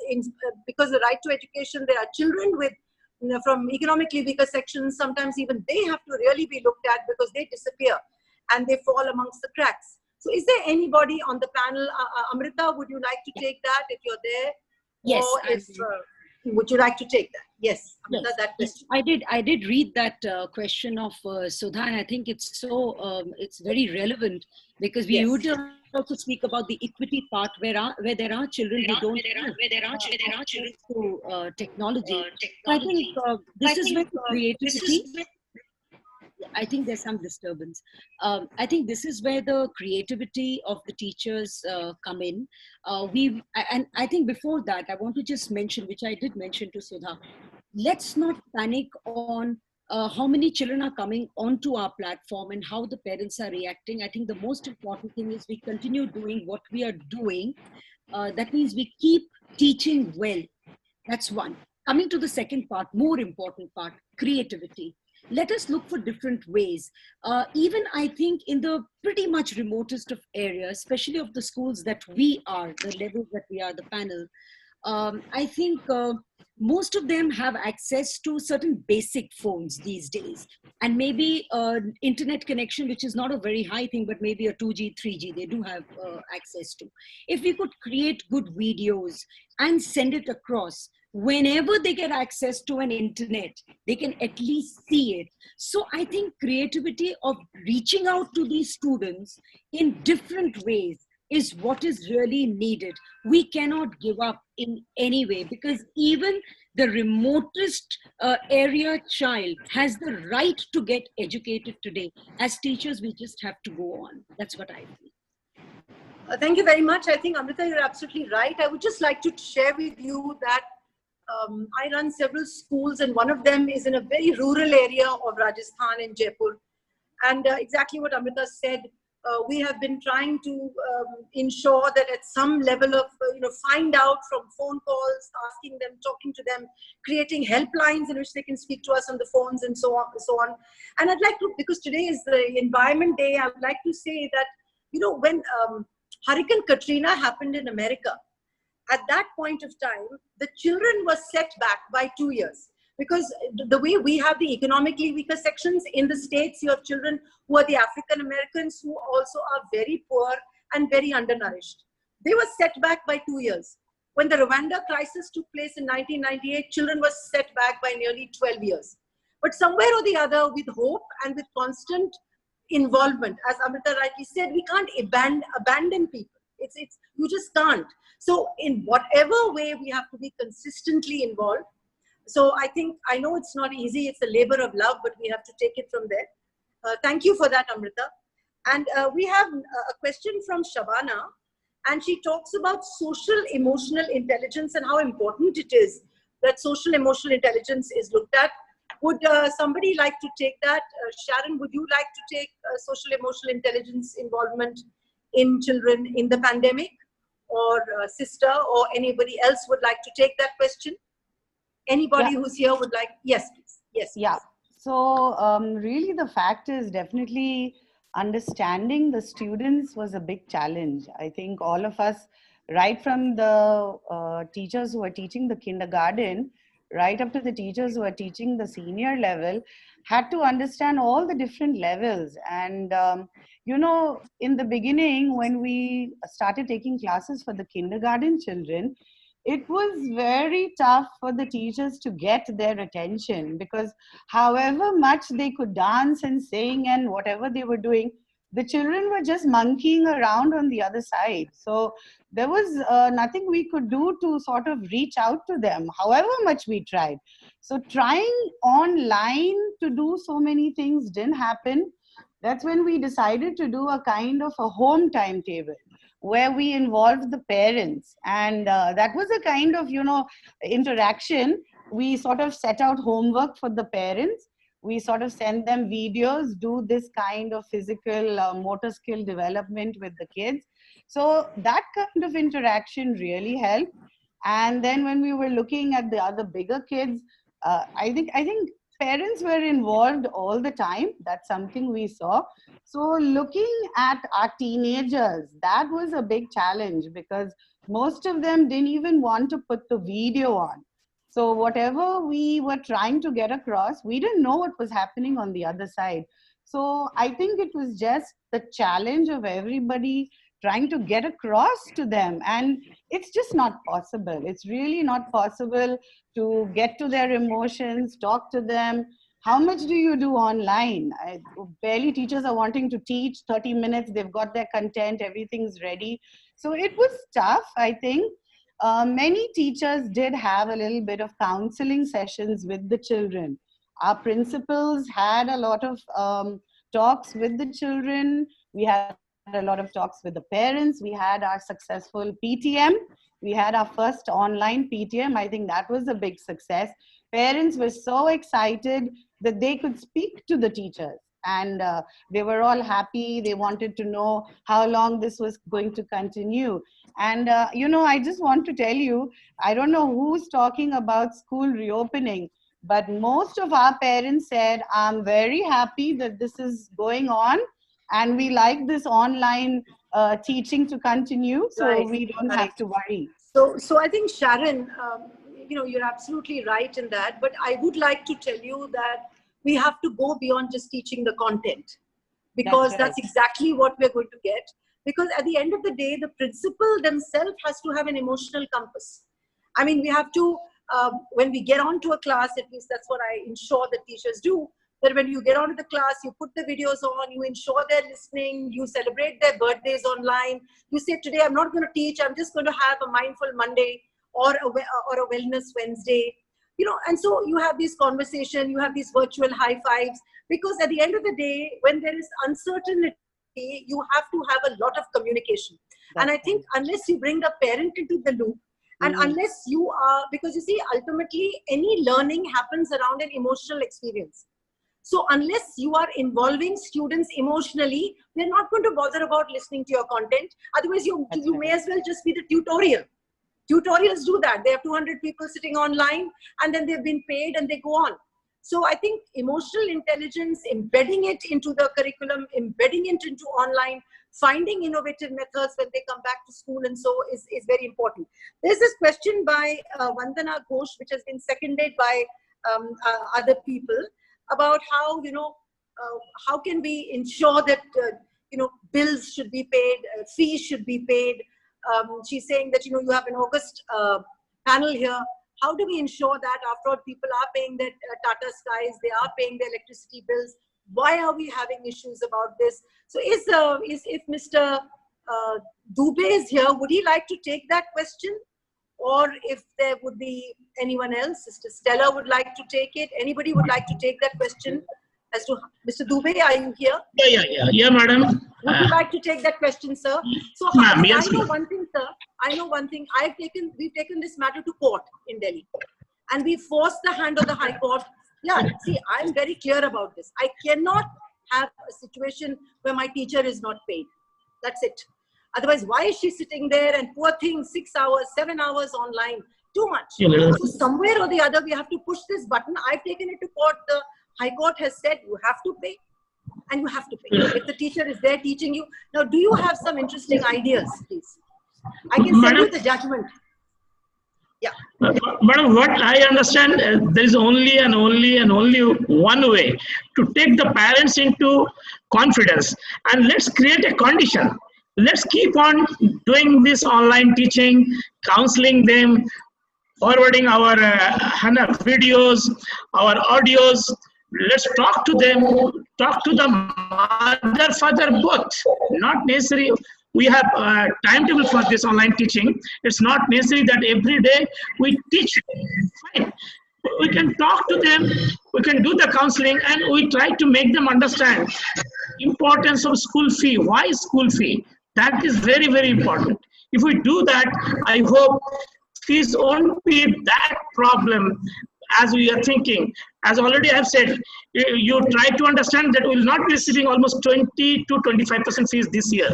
because the right to education, there are children with, you know, from economically weaker sections. Sometimes even they have to really be looked at because they disappear and they fall amongst the cracks. So is there anybody on the panel? Amrita, would you like to take that if you're there? Yes. Or would you like to take that? Yes, Amrita, yes. that question. I did read that question of Sudha, and I think it's so, it's very relevant, because we would also speak about the equity part where there are children who don't have access to technology. I think this is where creativity, I think there's some disturbance. I think this is where the creativity of the teachers come in. And I think before that, I want to just mention, which I did mention to Sudha, let's not panic on how many children are coming onto our platform and how the parents are reacting. I think the most important thing is we continue doing what we are doing. That means we keep teaching well. That's one. Coming to the second part, more important part, creativity. Let us look for different ways. Even I think in the pretty much remotest of areas, especially of the schools that we are, the levels that we are, the panel, I think most of them have access to certain basic phones these days, and maybe internet connection, which is not a very high thing, but maybe a 2G, 3G, they do have access to. If we could create good videos and send it across, whenever they get access to an internet, they can at least see it. So I think creativity of reaching out to these students in different ways is what is really needed. We cannot give up in any way, because even the remotest area child has the right to get educated today. As teachers, we just have to go on. That's what I feel. Thank you very much. I think, Amrita, you're absolutely right. I would just like to share with you that I run several schools, and one of them is in a very rural area of Rajasthan in Jaipur. And exactly what Amrita said, we have been trying to ensure that at some level of, find out from phone calls, asking them, talking to them, creating helplines in which they can speak to us on the phones and so on and so on. And I'd like to, because today is the Environment Day, I would like to say that, when Hurricane Katrina happened in America, at that point of time, the children were set back by 2 years. Because the way we have the economically weaker sections in the States, you have children who are the African Americans who also are very poor and very undernourished. They were set back by 2 years. When the Rwanda crisis took place in 1998, children were set back by nearly 12 years. But somewhere or the other, with hope and with constant involvement, as Amrita rightly said, we can't abandon people. You just can't. So in whatever way, we have to be consistently involved. So I know it's not easy, it's a labor of love, but we have to take it from there. Thank you for that, Amrita. And we have a question from Shabana, and she talks about social emotional intelligence and how important it is that social emotional intelligence is looked at. Would somebody like to take that? Sharon, would you like to take social emotional intelligence involvement in children in the pandemic? Or sister or anybody else would like to take that question? Anybody who's here would like, yes, please. Yes. Yeah. So really the fact is definitely understanding the students was a big challenge. I think all of us, right from the teachers who are teaching the kindergarten, right up to the teachers who are teaching the senior level, had to understand all the different levels. And, in the beginning, when we started taking classes for the kindergarten children, it was very tough for the teachers to get their attention, because however much they could dance and sing and whatever they were doing, the children were just monkeying around on the other side. So there was nothing we could do to sort of reach out to them, however much we tried. So trying online to do so many things didn't happen. That's when we decided to do a kind of a home timetable, where we involved the parents. And that was a kind of, interaction. We sort of set out homework for the parents. We sort of send them videos, do this kind of physical motor skill development with the kids. So that kind of interaction really helped. And then when we were looking at the other bigger kids, I think parents were involved all the time. That's something we saw. So looking at our teenagers, that was a big challenge, because most of them didn't even want to put the video on. So whatever we were trying to get across, we didn't know what was happening on the other side. So I think it was just the challenge of everybody trying to get across to them. And it's just not possible. It's really not possible to get to their emotions, talk to them. How much do you do online? Barely teachers are wanting to teach 30 minutes. They've got their content, everything's ready. So it was tough, I think. Many teachers did have a little bit of counseling sessions with the children. Our principals had a lot of talks with the children. We had a lot of talks with the parents. We had our successful PTM. We had our first online PTM. I think that was a big success. Parents were so excited that they could speak to the teachers, and they were all happy. They wanted to know how long this was going to continue. And, I just want to tell you, I don't know who's talking about school reopening, but most of our parents said, I'm very happy that this is going on, and we like this online teaching to continue, so we don't have to worry. So I think, Sharon, you're absolutely right in that, but I would like to tell you that we have to go beyond just teaching the content, because that's exactly what we're going to get. Because at the end of the day, the principal themselves has to have an emotional compass. I mean, we have to, when we get onto a class, at least that's what I ensure that teachers do, that when you get onto the class, you put the videos on, you ensure they're listening, you celebrate their birthdays online. You say, today I'm not going to teach, I'm just going to have a mindful Monday or a wellness Wednesday. you know, and so you have these conversation, you have these virtual high fives, because at the end of the day, when there is uncertainty, you have to have a lot of communication. And I think unless you bring the parent into the loop, and unless you are, because you see, ultimately any learning happens around an emotional experience. So unless you are involving students emotionally, they're not going to bother about listening to your content. Otherwise, you may as well just be the tutorial. Tutorials do that. They have 200 people sitting online, and then they've been paid and they go on. So I think emotional intelligence, embedding it into the curriculum, embedding it into online, finding innovative methods when they come back to school and so is very important. There's this question by Vandana Ghosh, which has been seconded by other people, about how, you know, how can we ensure that, you know, bills should be paid, fees should be paid. She's saying that, you know, you have an August panel here. How do we ensure that after all people are paying their Tata Skies, they are paying their electricity bills? Why are we having issues about this? So if Mr. Dubey is here, would he like to take that question? Or if there would be anyone else, Sister Stella would like to take it. Anybody would like to take that question? As to Mr. Dubey, are you here? Yeah, madam. Would you like to take that question, sir? So yes, I know one thing, sir. I know one thing. We've taken this matter to court in Delhi, and we forced the hand of the High Court. Yeah, see, I'm very clear about this. I cannot have a situation where my teacher is not paid. That's it. Otherwise, why is she sitting there and poor thing, 6 hours, 7 hours online? Too much. So somewhere or the other, we have to push this button. I've taken it to court. The High Court has said you have to pay, and you have to pay. If the teacher is there teaching you. Now, do you have some interesting ideas, please? I can send you the judgment. Yeah. Madam, what I understand, there is only one way to take the parents into confidence, and let's create a condition. Let's keep on doing this online teaching, counseling them, forwarding our videos, our audios. Let's talk to them, talk to the mother, father, both. Not necessary. We have a timetable for this online teaching. It's not necessary that every day we teach. Fine. We can talk to them, we can do the counseling, and we try to make them understand importance of school fee. Why school fee? That is very, very important. If we do that, I hope fees won't be that problem as we are thinking. As already I have said, you try to understand that we will not be receiving almost 20 to 25% fees this year.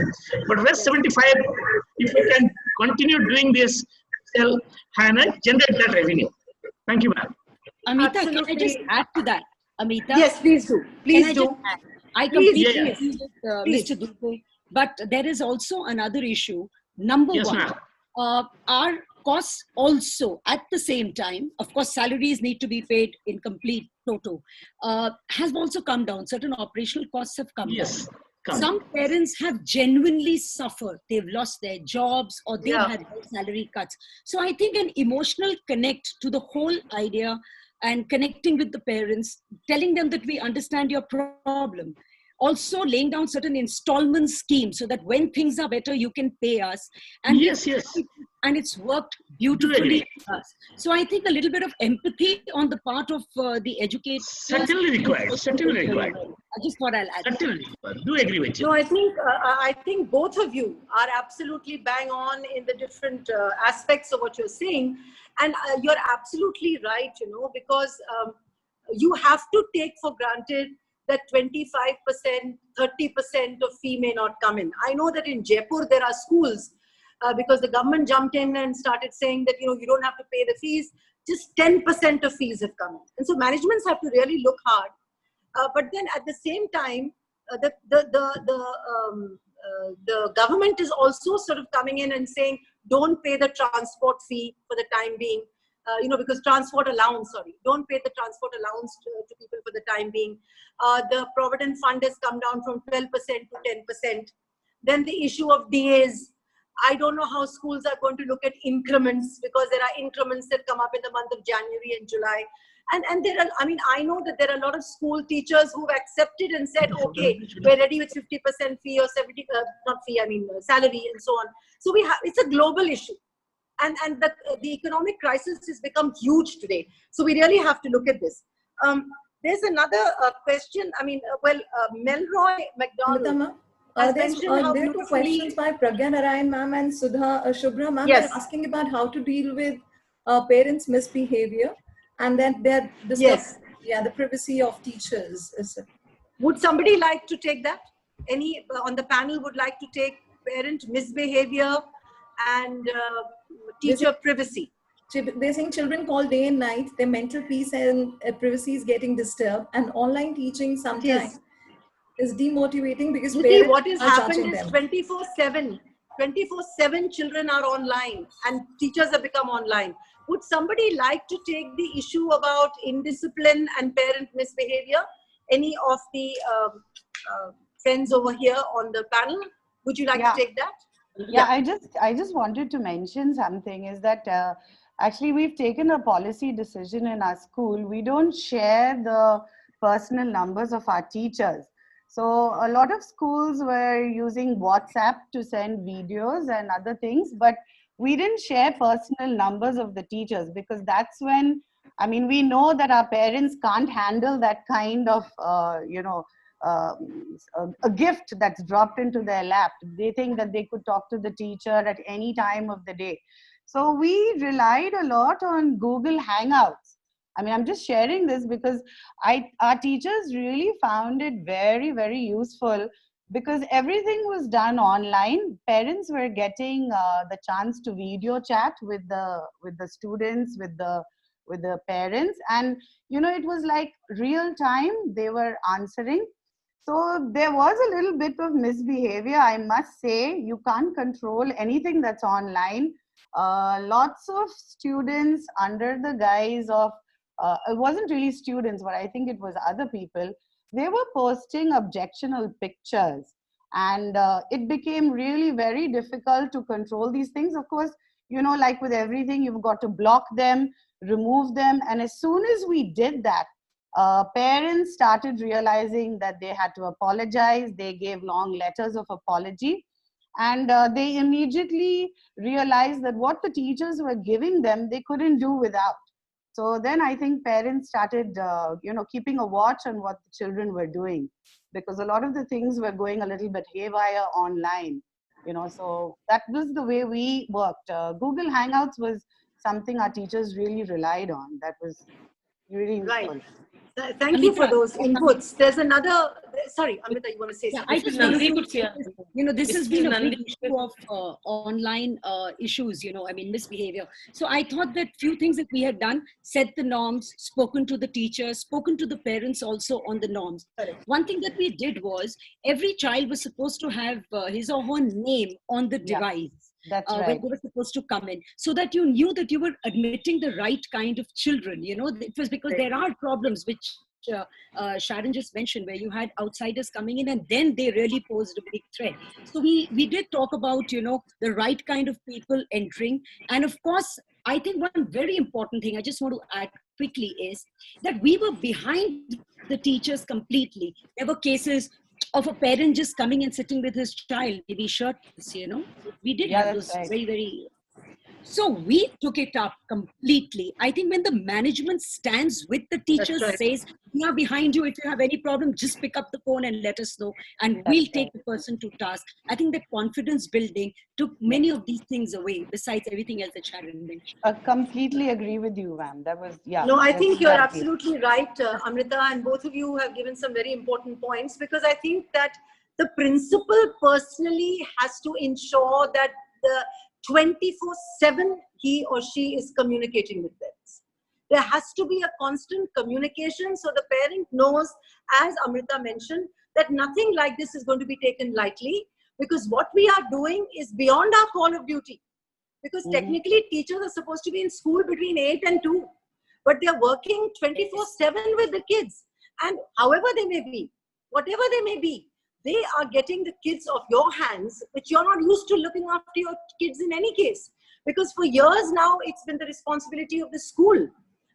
But rest 75, if we can continue doing this, they'll generate that revenue. Thank you, ma'am. Amita, can I just add to that? Amita? Yes, please do. Please do. I completely agree with Mr. Dubey, but there is also another issue. Number one, our costs also at the same time, of course, salaries need to be paid in complete toto, has also come down. Certain operational costs have come down. Some parents have genuinely suffered. They've lost their jobs or they've had salary cuts. So I think an emotional connect to the whole idea and connecting with the parents, telling them that we understand your problem. Also laying down certain installment schemes so that when things are better, you can pay us. And and it's worked beautifully for us. So I think a little bit of empathy on the part of the educators. Certainly required. Certainly required. I just thought I'll add. Certainly. Do agree with you. No, I think both of you are absolutely bang on in the different aspects of what you're saying. And you're absolutely right, you know, because you have to take for granted that 25%, 30% of fee may not come in. I know that in Jaipur, there are schools because the government jumped in and started saying that, you know, you don't have to pay the fees. Just 10% of fees have come in. And so managements have to really look hard. But then at the same time, the government is also sort of coming in and saying, don't pay the transport fee for the time being. You know, because transport allowance, don't pay the transport allowance to people for the time being. The Provident Fund has come down from 12% to 10%. Then the issue of DAs. I don't know how schools are going to look at increments, because there are increments that come up in the month of January and July. And there are, I mean, I know that there are a lot of school teachers who've accepted and said, okay, we're ready with 50% fee or 70, not fee, I mean salary and so on. So it's a global issue. and the economic crisis has become huge today. So we really have to look at this. There's another question. I mean, Melroy McDonald has mentioned how there are two beautifully. questions by Pragya Narayan ma'am and Sudha Shubhra ma'am. Yes. They're asking about how to deal with parents' misbehavior, and then they're discussing, Yes. yeah, the privacy of teachers. Would somebody like to take that? Any on the panel would like to take parent misbehavior and teacher privacy? They're saying children call day and night, their mental peace and privacy is getting disturbed, and online teaching sometimes is demotivating because you parents see, what has are happened judging is them. 24/7 children are online and teachers have become online. Would somebody like to take the issue about indiscipline and parent misbehavior? Any of the friends over here on the panel, would you like to take that? Yeah, I just wanted to mention something is that actually we've taken a policy decision in our school. We don't share the personal numbers of our teachers. So a lot of schools were using WhatsApp to send videos and other things, but we didn't share personal numbers of the teachers because that's when, I mean, we know that our parents can't handle that kind of, a gift that's dropped into their lap. They think that they could talk to the teacher at any time of the day. So we relied a lot on Google Hangouts. I mean, I'm just sharing this because our teachers really found it very, very useful because everything was done online. Parents were getting the chance to video chat with the students, with the parents, and it was like real time. They were answering. So there was a little bit of misbehavior, I must say. You can't control anything that's online. Lots of students under the guise of, it wasn't really students, but I think it was other people, they were posting objectionable pictures. And it became really very difficult to control these things. Of course, like with everything, you've got to block them, remove them. And as soon as we did that, parents started realizing that they had to apologize. They gave long letters of apology. And they immediately realized that what the teachers were giving them, they couldn't do without. So then I think parents started, keeping a watch on what the children were doing, because a lot of the things were going a little bit haywire online, so that was the way we worked. Google Hangouts was something our teachers really relied on. That was really useful. Right. Thank you for those inputs. There's another, sorry, Amrita, you want to say something? I just want to, this has been a big issue of online issues, I mean, misbehavior. So I thought that few things that we had done, set the norms, spoken to the teachers, spoken to the parents also on the norms. One thing that we did was, every child was supposed to have his or her name on the device. That's right. When they were supposed to come in, so that you knew that you were admitting the right kind of children. It was because there are problems which Sharon just mentioned, where you had outsiders coming in and then they really posed a big threat. So we did talk about, the right kind of people entering. And of course, I think one very important thing I just want to add quickly is that we were behind the teachers completely. There were cases of a parent just coming and sitting with his child, maybe shirtless, we did have those very, very. So we took it up completely. I think when the management stands with the teachers, says, we are behind you. If you have any problem, just pick up the phone and let us know. And we'll take the person to task. I think that confidence building took many of these things away, besides everything else that Sharon mentioned. I completely agree with you, ma'am. That was, No, I think you're absolutely right, Amrita, and both of you have given some very important points, because I think that the principal personally has to ensure that the 24/7 he or she is communicating with parents. There has to be a constant communication, so the parent knows, as Amrita mentioned, that nothing like this is going to be taken lightly, because what we are doing is beyond our call of duty. Because technically teachers are supposed to be in school between 8 and 2, but they're working 24/7 with the kids, and however they may be, whatever they may be, they are getting the kids off your hands, which you're not used to looking after your kids in any case. Because for years now, it's been the responsibility of the school.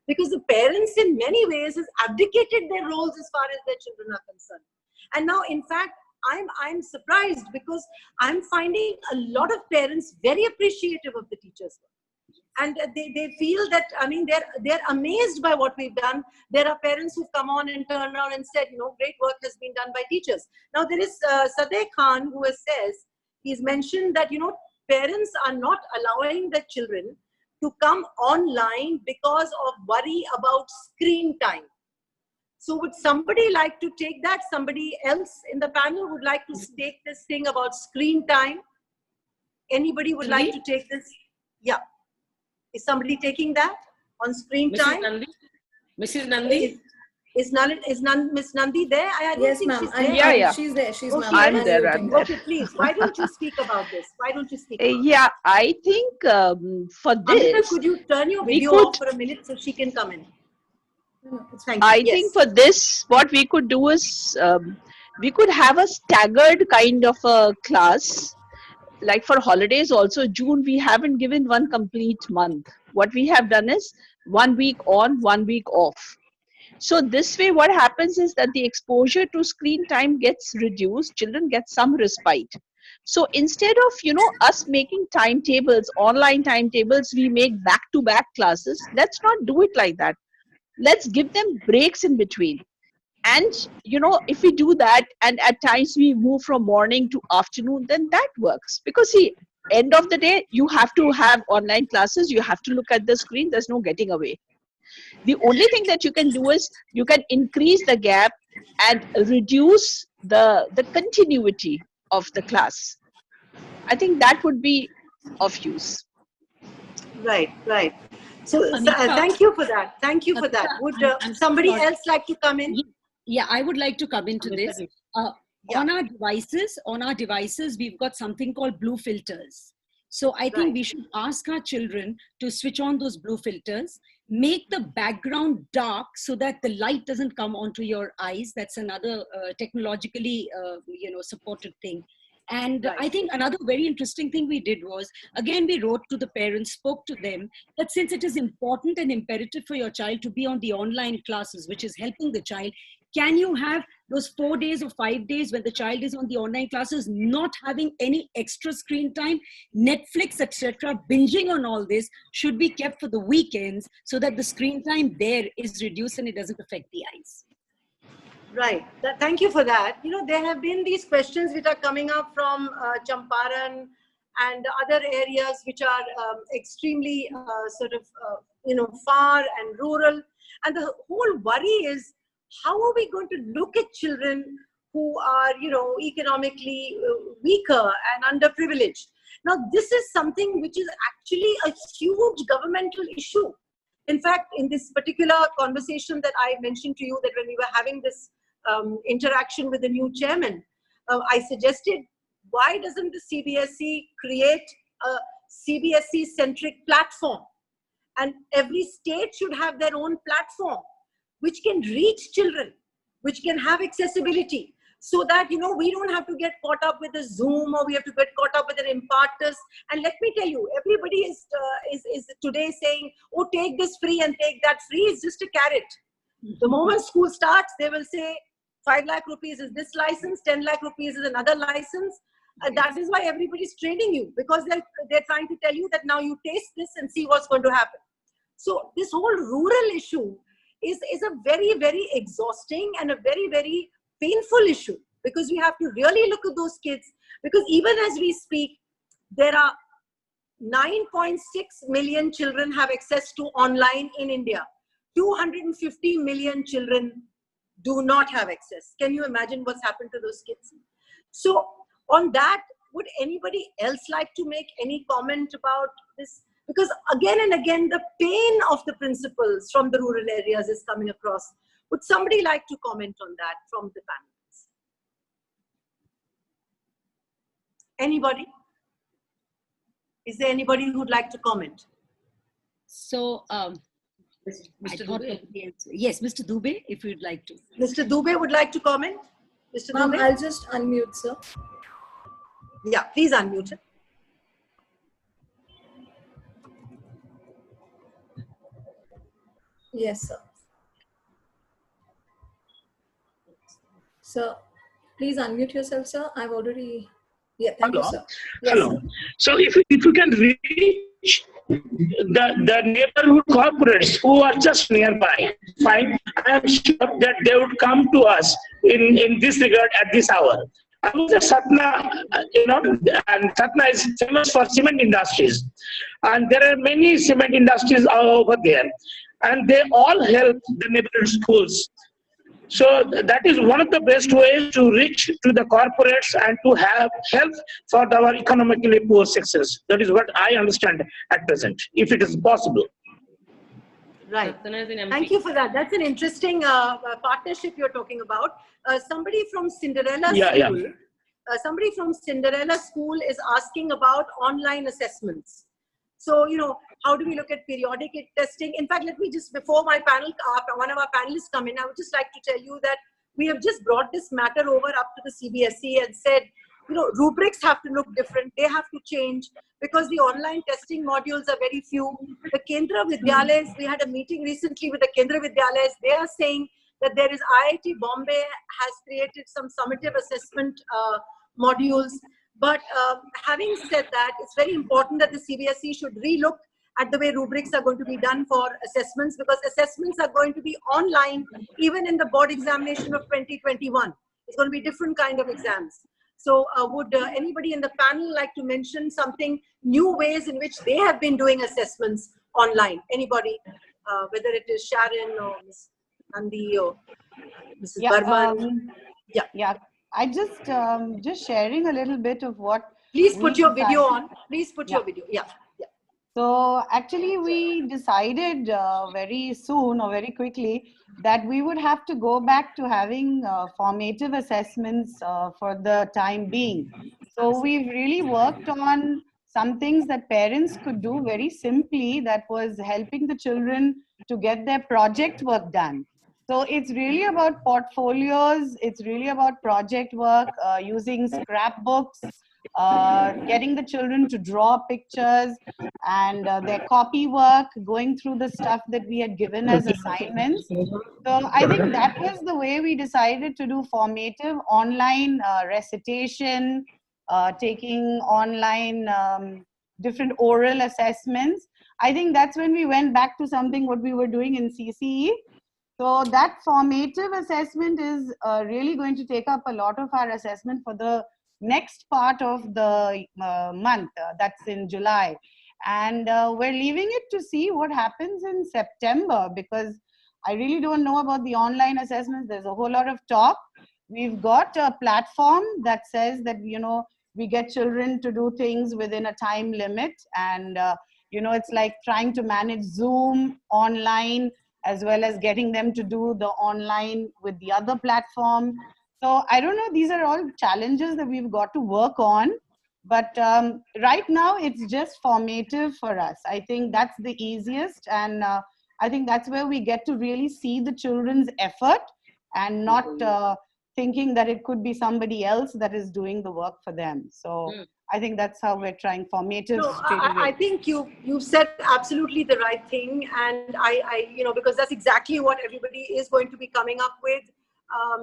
Because the parents in many ways has abdicated their roles as far as their children are concerned. And now, in fact, I'm surprised, because I'm finding a lot of parents very appreciative of the teachers. And they feel that, I mean, they're amazed by what we've done. There are parents who've come on and turned around and said, you know, great work has been done by teachers. Now there is Sadeh Khan who says, he's mentioned that, you know, parents are not allowing their children to come online because of worry about screen time. So would somebody like to take that? Somebody else in the panel would like to take this thing about screen time? Anybody would like to take this? Yeah. Is somebody taking that on screen time? Mrs. Nandi? Is Miss Nandi there? I don't Yes, think ma'am. she's there. Yeah. She's there. She's Oh, ma'am. she I'm is? there. I'm there. Okay, please. Why don't you speak about this? Why don't you speak about Yeah, I think for Amita, this, could you turn your we video could- off for a minute so she can come in? Thank you. I Yes. think for this, what we could do is we could have a staggered kind of a class. Like for holidays also, June, we haven't given one complete month. What we have done is 1 week on, 1 week off. So this way, what happens is that the exposure to screen time gets reduced. Children get some respite. So instead of, you know, us making timetables, online timetables, we make back-to-back classes. Let's not do it like that. Let's give them breaks in between. And, you know, if we do that, and at times we move from morning to afternoon, then that works. Because see, end of the day, you have to have online classes. You have to look at the screen. There's no getting away. The only thing that you can do is you can increase the gap and reduce the continuity of the class. I think that would be of use. Right, right. So Amita, thank you for that. Thank you for that. Amita, Would I'm somebody sorry. else like to come in? Yeah, I would like to come into this. Yeah. On our devices, we've got something called blue filters. So I think Right. we should ask our children to switch on those blue filters, make the background dark so that the light doesn't come onto your eyes. That's another technologically, supported thing. And Right. I think another very interesting thing we did was, again, we wrote to the parents, spoke to them, that since it is important and imperative for your child to be on the online classes, which is helping the child, can you have those 4 days or 5 days when the child is on the online classes, not having any extra screen time, Netflix, etc., binging on all this should be kept for the weekends so that the screen time there is reduced and it doesn't affect the eyes. Right. Thank you for that. You know, there have been these questions which are coming up from Champaran and other areas which are extremely far and rural. And the whole worry is, how are we going to look at children who are, economically weaker and underprivileged? Now, this is something which is actually a huge governmental issue. In fact, in this particular conversation that I mentioned to you, that when we were having this interaction with the new chairman, I suggested, why doesn't the CBSE create a CBSE-centric platform? And every state should have their own platform which can reach children, which can have accessibility, so that, we don't have to get caught up with a Zoom, or we have to get caught up with an Impartus. And let me tell you, everybody is today saying, oh, take this free and take that free. It's just a carrot. The moment school starts, they will say 5 lakh rupees is this license, 10 lakh rupees is another license. That is why everybody's training you, because they're trying to tell you that now you taste this and see what's going to happen. So this whole rural issue is a very, very exhausting and a very, very painful issue, because we have to really look at those kids, because even as we speak, there are 9.6 million children have access to online in India. 250 million children do not have access. Can you imagine what's happened to those kids? So on that, would anybody else like to make any comment about this? Because again and again, the pain of the principals from the rural areas is coming across. Would somebody like to comment on that from the panelists? Anybody? Is there anybody who would like to comment? So, Mr. Dubey. Yes, Mr. Dubey, if you'd like to. Mr. Dubey would like to comment? Mr. Dubey? I'll just unmute, sir. Yeah, please unmute it. Yes, sir. So, please unmute yourself, sir. I've already... Yeah, thank you, sir. Yes, Hello. sir. So if you can reach the neighborhood corporates who are just nearby, fine, I am sure that they would come to us in this regard at this hour. I was at Satna, and Satna is famous for cement industries. And there are many cement industries over there. And they all help the neighborhood schools. So that is one of the best ways to reach to the corporates and to have help for our economically poor sections. That is what I understand at present, if it is possible. Right. Thank you for that. That's an interesting partnership you're talking about. Somebody from Cinderella School. Somebody from Cinderella School is asking about online assessments. So, how do we look at periodic testing? In fact, let me just, before my panel, one of our panelists come in, I would just like to tell you that we have just brought this matter over up to the CBSE and said, rubrics have to look different. They have to change because the online testing modules are very few. The Kendra Vidyalayas, we had a meeting recently with the Kendra Vidyalayas. They are saying that there is IIT Bombay has created some summative assessment modules. But having said that, it's very important that the CBSE should relook at the way rubrics are going to be done for assessments, because assessments are going to be online even in the board examination of 2021. It's going to be different kind of exams. So would anybody in the panel like to mention something, new ways in which they have been doing assessments online? Anybody, whether it is Sharon or Ms. Nandi or Mrs. Burman? Yeah. I just sharing a little bit of what. Please put your video on. Please put your video. Yeah. So actually, we decided very soon or very quickly that we would have to go back to having formative assessments for the time being. So we've really worked on some things that parents could do very simply, that was helping the children to get their project work done. So it's really about portfolios, it's really about project work, using scrapbooks, getting the children to draw pictures, and their copy work, going through the stuff that we had given as assignments. So I think that was the way we decided to do formative online recitation, taking online different oral assessments. I think that's when we went back to something what we were doing in CCE. So that formative assessment is really going to take up a lot of our assessment for the next part of the month, that's in July. And we're leaving it to see what happens in September, because I really don't know about the online assessments. There's a whole lot of talk. We've got a platform that says that, we get children to do things within a time limit. And, it's like trying to manage Zoom online, as well as getting them to do the online with the other platform. So I don't know, these are all challenges that we've got to work on. But right now, it's just formative for us. I think that's the easiest. And I think that's where we get to really see the children's effort and not thinking that it could be somebody else that is doing the work for them. So I think that's how we're trying formative. No, I think you said absolutely the right thing, and I because that's exactly what everybody is going to be coming up with,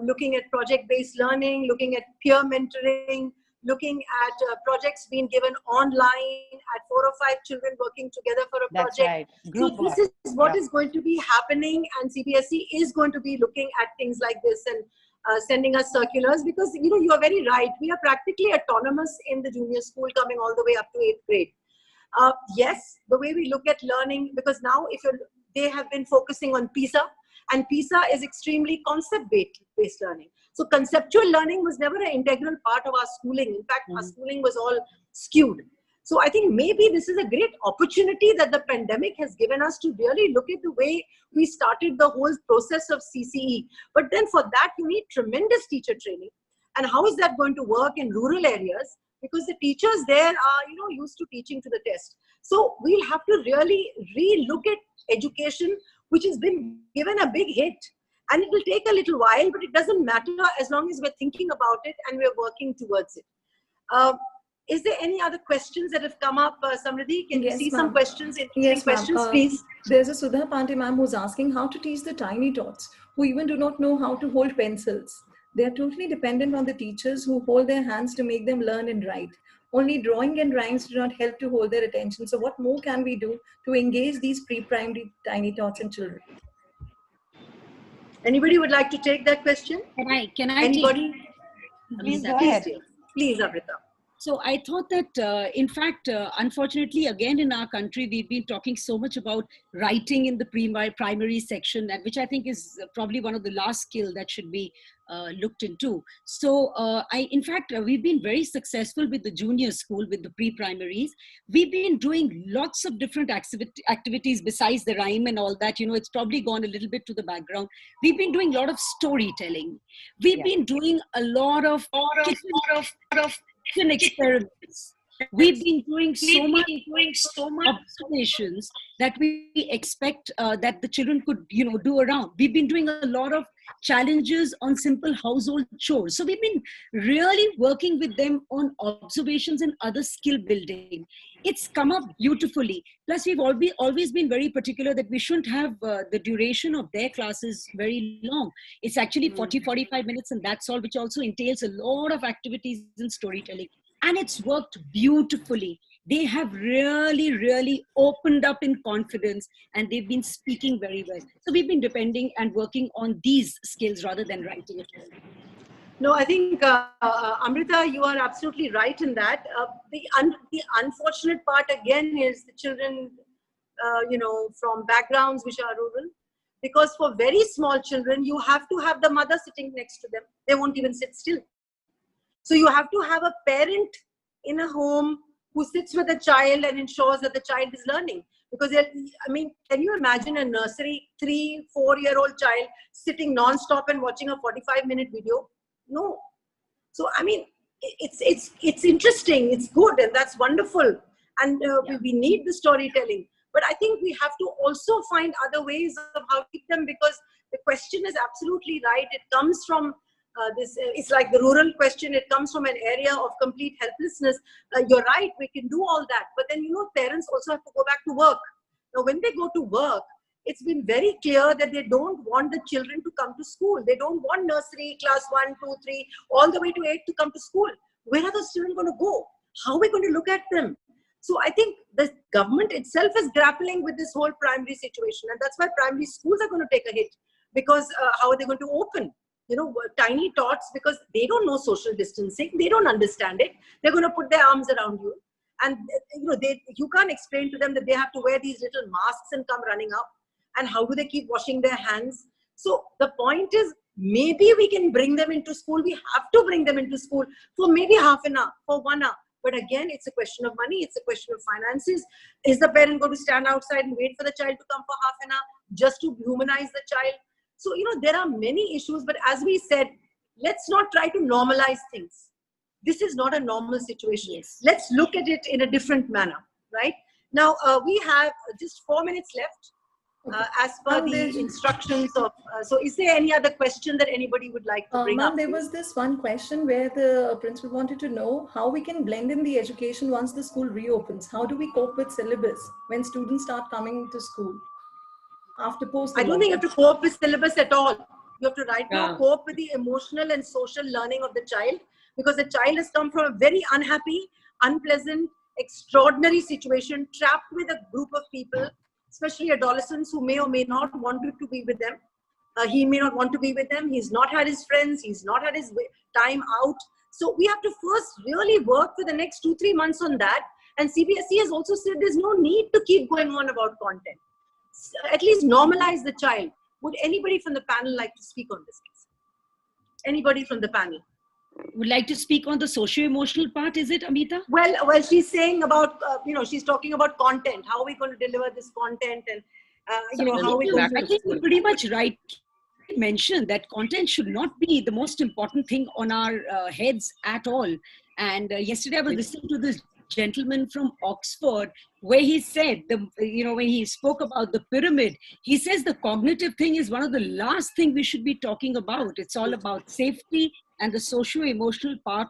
looking at project-based learning, looking at peer mentoring, looking at projects being given online, at 4 or 5 children working together for a project. Right. So this is what is going to be happening, and CBSE is going to be looking at things like this and sending us circulars, because you are very right. We are practically autonomous in the junior school, coming all the way up to 8th grade. Yes, the way we look at learning, because now they have been focusing on PISA, and PISA is extremely concept-based learning. So conceptual learning was never an integral part of our schooling. In fact, our schooling was all skewed. So I think maybe this is a great opportunity that the pandemic has given us to really look at the way we started the whole process of CCE. But then for that, you need tremendous teacher training. And how is that going to work in rural areas? Because the teachers there are, used to teaching to the test. So we'll have to really re-look at education, which has been given a big hit. And it will take a little while, but it doesn't matter as long as we're thinking about it and we're working towards it. Is there any other questions that have come up, Samriddhi? Can you see some questions? Yes, questions, please. There's a Sudha Pandey ma'am who's asking how to teach the tiny tots who even do not know how to hold pencils. They are totally dependent on the teachers who hold their hands to make them learn and write. Only drawing and rhymes do not help to hold their attention. So what more can we do to engage these pre-primary tiny tots in children? Anybody would like to take that question? Can I Anybody? Please go Please, ahead. dear. Please, Amrita. So I thought that, in fact, unfortunately, again, in our country, we've been talking so much about writing in the primary section, and which I think is probably one of the last skill that should be looked into. So in fact, we've been very successful with the junior school, with the pre-primaries. We've been doing lots of different activities besides the rhyme and all that. You know, it's probably gone a little bit to the background. We've been doing a lot of storytelling. We've been doing a lot of kitchen experiments. We've been doing so much observations that we expect that the children could, you know, do around. We've been doing a lot of challenges on simple household chores. So we've been really working with them on observations and other skill building. It's come up beautifully. Plus, we've always been very particular that we shouldn't have the duration of their classes very long. It's actually 40-45 minutes, and that's all, which also entails a lot of activities and storytelling. And it's worked beautifully. They have really opened up in confidence, and they've been speaking very well. So we've been depending and working on these skills rather than writing it. No, I think, Amrita, you are absolutely right in that. The unfortunate part again is the children, you know, from backgrounds which are rural. Because for very small children, you have to have the mother sitting next to them. They won't even sit still. So you have to have a parent in a home who sits with the child and ensures that the child is learning. Because, I mean, can you imagine a nursery 3-4-year-old child sitting non-stop and watching a 45-minute video? No. So, I mean, it's interesting, it's good, and that's wonderful. And we need the storytelling. But I think we have to also find other ways of how to keep them, because the question is absolutely right. It comes from it's like the rural question. It comes from an area of complete helplessness. You're right, we can do all that. But then, you know, parents also have to go back to work. Now, when they go to work, it's been very clear that they don't want the children to come to school. They don't want nursery, class 1, 2, 3, all the way to 8 to come to school. Where are those children going to go? How are we going to look at them? So I think the government itself is grappling with this whole primary situation. And that's why primary schools are going to take a hit. Because how are they going to open? You know, tiny tots, because they don't know social distancing. They don't understand it. They're going to put their arms around you. And, you know, you can't explain to them that they have to wear these little masks and come running up. And how do they keep washing their hands? So the point is, maybe we can bring them into school. We have to bring them into school for maybe half an hour, for 1 hour. But again, it's a question of money. It's a question of finances. Is the parent going to stand outside and wait for the child to come for half an hour just to humanize the child? So, you know, there are many issues. But as we said, let's not try to normalize things. This is not a normal situation. Yes. Let's look at it in a different manner, right? Now, we have just 4 minutes left. As per the instructions of, so is there any other question that anybody would like to bring up? There was this one question where the principal wanted to know how we can blend in the education once the school reopens. How do we cope with syllabus when students start coming to school after post? I don't think you have to cope with syllabus at all. You have to right now cope with the emotional and social learning of the child, because the child has come from a very unhappy, unpleasant, extraordinary situation, trapped with a group of people, especially adolescents who may or may not want to be with them. He may not want to be with them. He's not had his friends. He's not had his time out. So we have to first really work for the next 2-3 months on that. And CBSE has also said there's no need to keep going on about content. At least normalize the child. Would anybody from the panel like to speak on this? Anybody from the panel? Would like to speak on the socio-emotional part, is it, Amita? Well, she's saying about, you know, she's talking about content. How are we going to deliver this content? And, you know, how are we going to... I think you're pretty much right. Mentioned that content should not be the most important thing on our heads at all. And yesterday I was listening to this gentleman from Oxford, where he said, you know, when he spoke about the pyramid, he says the cognitive thing is one of the last thing we should be talking about. It's all about safety and the socio-emotional part,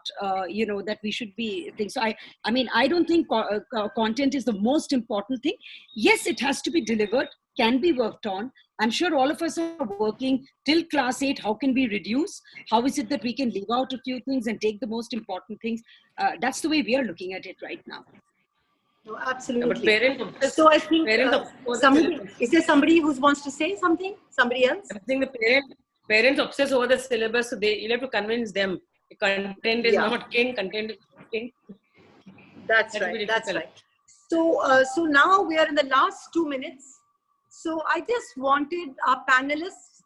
you know, that we should be thinking. So I mean, I don't think content is the most important thing. Yes, it has to be delivered. can be worked on. I'm sure all of us are working till class 8. How can we reduce? How is it that we can leave out a few things and take the most important things? That's the way we are looking at it right now. No, Yeah, absolutely. but parents, So I think parents somebody, is there somebody who wants to say something? Somebody else? I think the parents obsess over the syllabus, so you'll have to convince them. The content is Yeah. not king, content is king. That's That will be right. That's difficult. right. So, so now we are in the last 2 minutes. So I just wanted our panelists,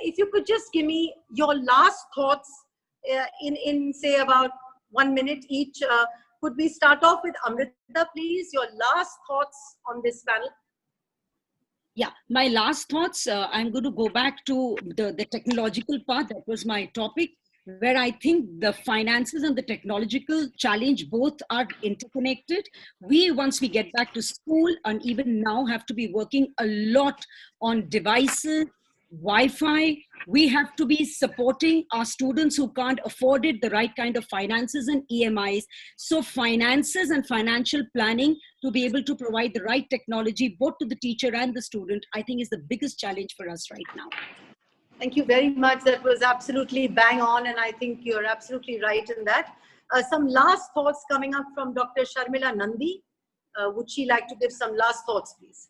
if you could just give me your last thoughts in say about 1 minute each. Could we start off with Amrita, please? Your last thoughts on this panel. Yeah, my last thoughts, I'm going to go back to the technological part. That was my topic, where I think the finances and the technological challenge both are interconnected. Once we get back to school and even now have to be working a lot on devices, Wi-Fi. We have to be supporting our students who can't afford it, the right kind of finances and EMIs. So finances and financial planning to be able to provide the right technology both to the teacher and the student, I think is the biggest challenge for us right now. Thank you very much. That was absolutely bang on, and I think you're absolutely right in that. Some last thoughts coming up from Dr. Sharmila Nandi. Would she like to give some last thoughts, please?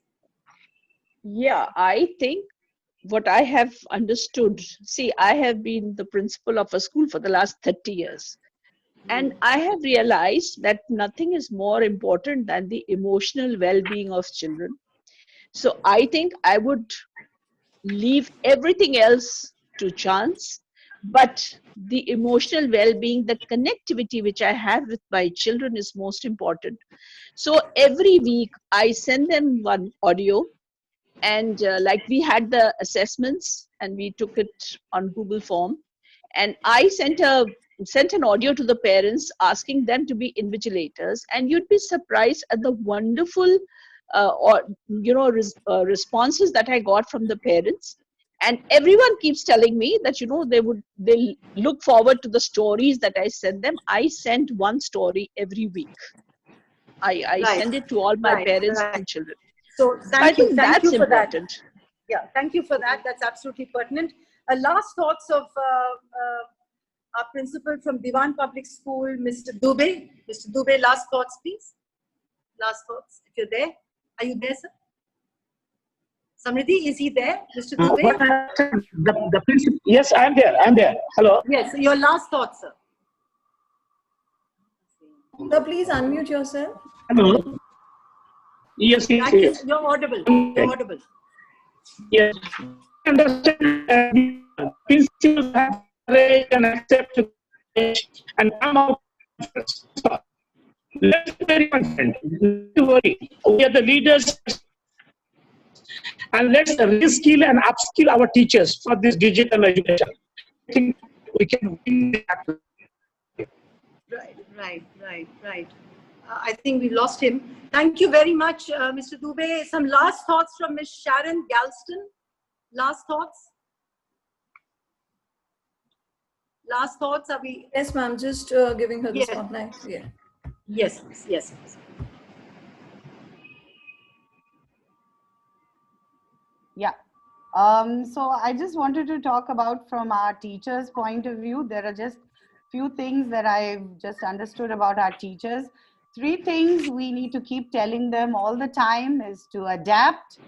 Yeah, I think what I have understood, see, I have been the principal of a school for the last 30 years. And I have realized that nothing is more important than the emotional well-being of children. So I think I would leave everything else to chance, but the emotional well-being, the connectivity which I have with my children is most important. So every week I send them one audio, and like we had the assessments and we took it on Google Form, and I sent an audio to the parents asking them to be invigilators, and you'd be surprised at the wonderful responses that I got from the parents. And everyone keeps telling me that they'll look forward to the stories that I send them. I send one story every week. I Right. send it to all my parents right. and children. So So I think thank that's you for important. that. Yeah, thank you for that. That's absolutely pertinent. Last thoughts of our principal from Diwan Public School, Mr. Dubey. Mr. Dubey, last thoughts, please. Last thoughts, if you're there. Are you there, sir? Samriddhi, is he there, Mr. Dubey? The principal. Yes, I'm there. I'm there. Hello. Yes, your last thoughts, sir. So please unmute yourself. Hello. Yes, yes. You're audible. You're audible. Yes. Understand. Principals have courage and accept and come out. Let's be very confident. Don't worry. We are the leaders. And let's reskill and upskill our teachers for this digital education. I think we can win that. Right. I think we lost him. Thank you very much, Mr. Dubey. Some last thoughts from Ms. Sharon Galston. Last thoughts? Last thoughts, are we? Yes, ma'am, just giving her the spotlight. Yeah. Yes. Yeah. So I just wanted to talk about from our teachers' point of view. There are just few things that I've just understood about our teachers. 3 things we need to keep telling them all the time is to adapt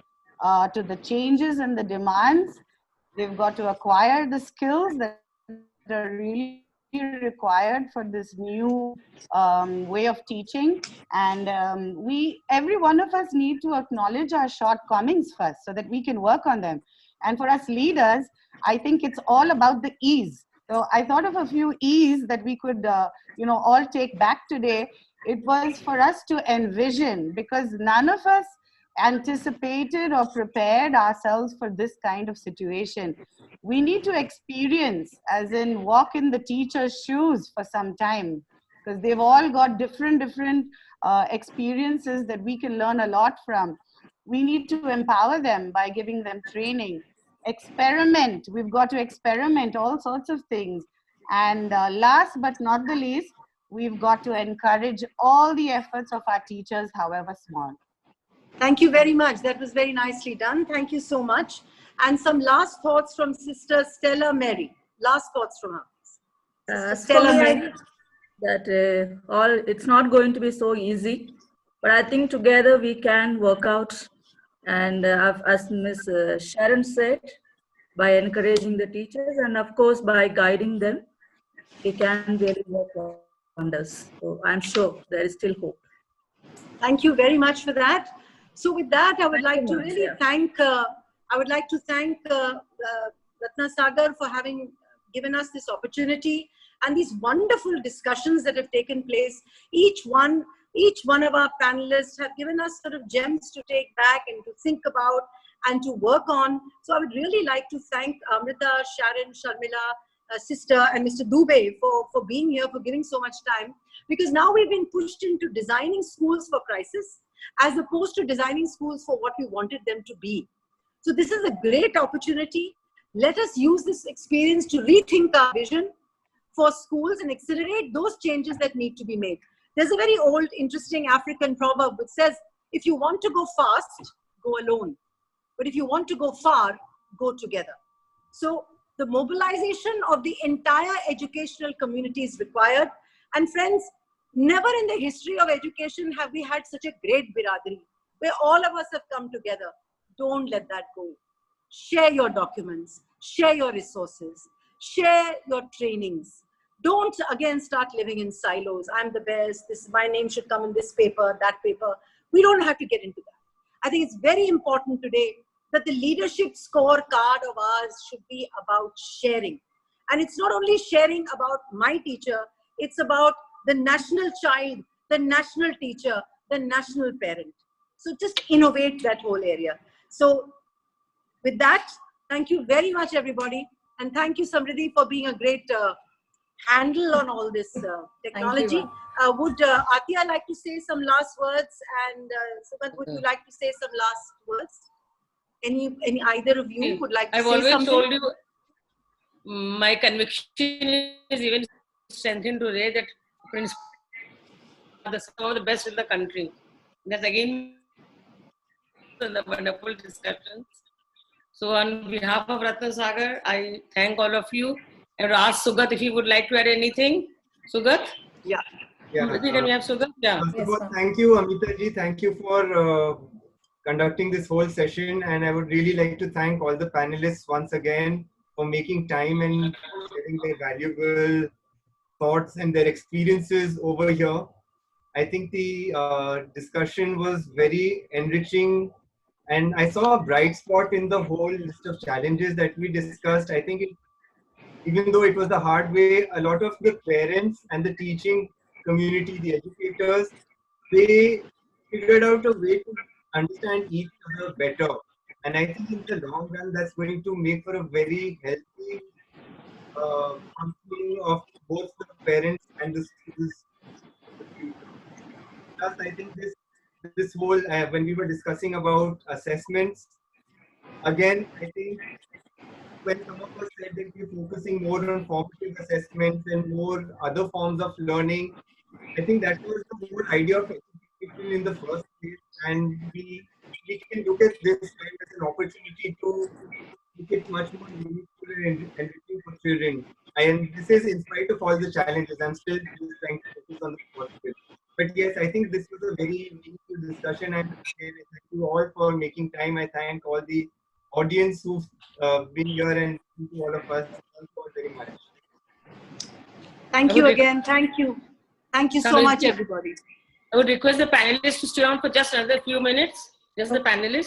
to the changes and the demands. They've got to acquire the skills that are really required for this new way of teaching. And every one of us need to acknowledge our shortcomings first so that we can work on them. And for us leaders, I think it's all about the ease. So I thought of a few E's that we could, all take back today. It was for us to envision, because none of us anticipated or prepared ourselves for this kind of situation. We need to experience, as in walk in the teacher's shoes for some time, because they've all got different experiences that we can learn a lot from. We need to empower them by giving them training. Experiment. We've got to experiment all sorts of things. And last but not the least, we've got to encourage all the efforts of our teachers, however small. Thank you very much. That was very nicely done. Thank you so much. And some last thoughts from Sister Stella Mary. Last thoughts from her. Stella Mary. That it's not going to be so easy, but I think together we can work out. And as Ms. Sharon said, by encouraging the teachers and of course by guiding them, we can really work wonders. So I'm sure there is still hope. Thank you very much for that. So with that, I would like to really thank Ratna Sagar for having given us this opportunity and these wonderful discussions that have taken place. Each one of our panelists have given us sort of gems to take back and to think about and to work on. So I would really like to thank Amrita, Sharon, Sharmila, Sister, and Mr. Dubey for being here, for giving so much time. Because now we've been pushed into designing schools for crisis as opposed to designing schools for what we wanted them to be. So this is a great opportunity. Let us use this experience to rethink our vision for schools and accelerate those changes that need to be made. There's a very old, interesting African proverb which says, if you want to go fast, go alone. But if you want to go far, go together. So the mobilization of the entire educational community is required. And friends, never in the history of education have we had such a great biradari, where all of us have come together. Don't let that go. Share your documents, share your resources, share your trainings. Don't again start living in silos. I'm the best, my name should come in this paper, that paper. We don't have to get into that. I think it's very important today that the leadership scorecard of ours should be about sharing. And it's not only sharing about my teacher, it's about the national child, the national teacher, the national parent. So just innovate that whole area. So with that, thank you very much, everybody. And thank you, Samriddhi, for being a great handle on all this technology. Would Atiya like to say some last words? And Sumant, would you like to say some last words? Any either of you would like to say something? I've always told you, my conviction is even strengthened today that principals are some of the best in the country. That's again the wonderful discussions. So on behalf of Ratna Sagar, I thank all of you. I would ask Sugat if he would like to add anything. Sugat? Yeah. Can we have Sugat? Yeah. First of all, thank you, Amita ji. Thank you for conducting this whole session. And I would really like to thank all the panelists once again for making time and sharing their valuable thoughts and their experiences over here. I think the discussion was very enriching. And I saw a bright spot in the whole list of challenges that we discussed. I think even though it was the hard way, a lot of the parents and the teaching community, the educators, they figured out a way to understand each other better. And I think in the long run, that's going to make for a very healthy functioning of both the parents and the schools. Plus, I think this whole, when we were discussing about assessments, again, I think when some of us said that we're focusing more on formative assessments and more other forms of learning, I think that was the whole idea of education in the first place. And we can look at this as an opportunity to make it much more meaningful and enriching for children. And this is in spite of all the challenges. I'm still trying to focus on the positive. But yes, I think this was a very meaningful discussion, and thank you all for making time. I thank all the audience who've been here, and thank you all of us. Thank you all very much. Thank you again. Thank you. Thank you so much, everybody. I would request the panelists to stay on for just another few minutes. Just the panelists.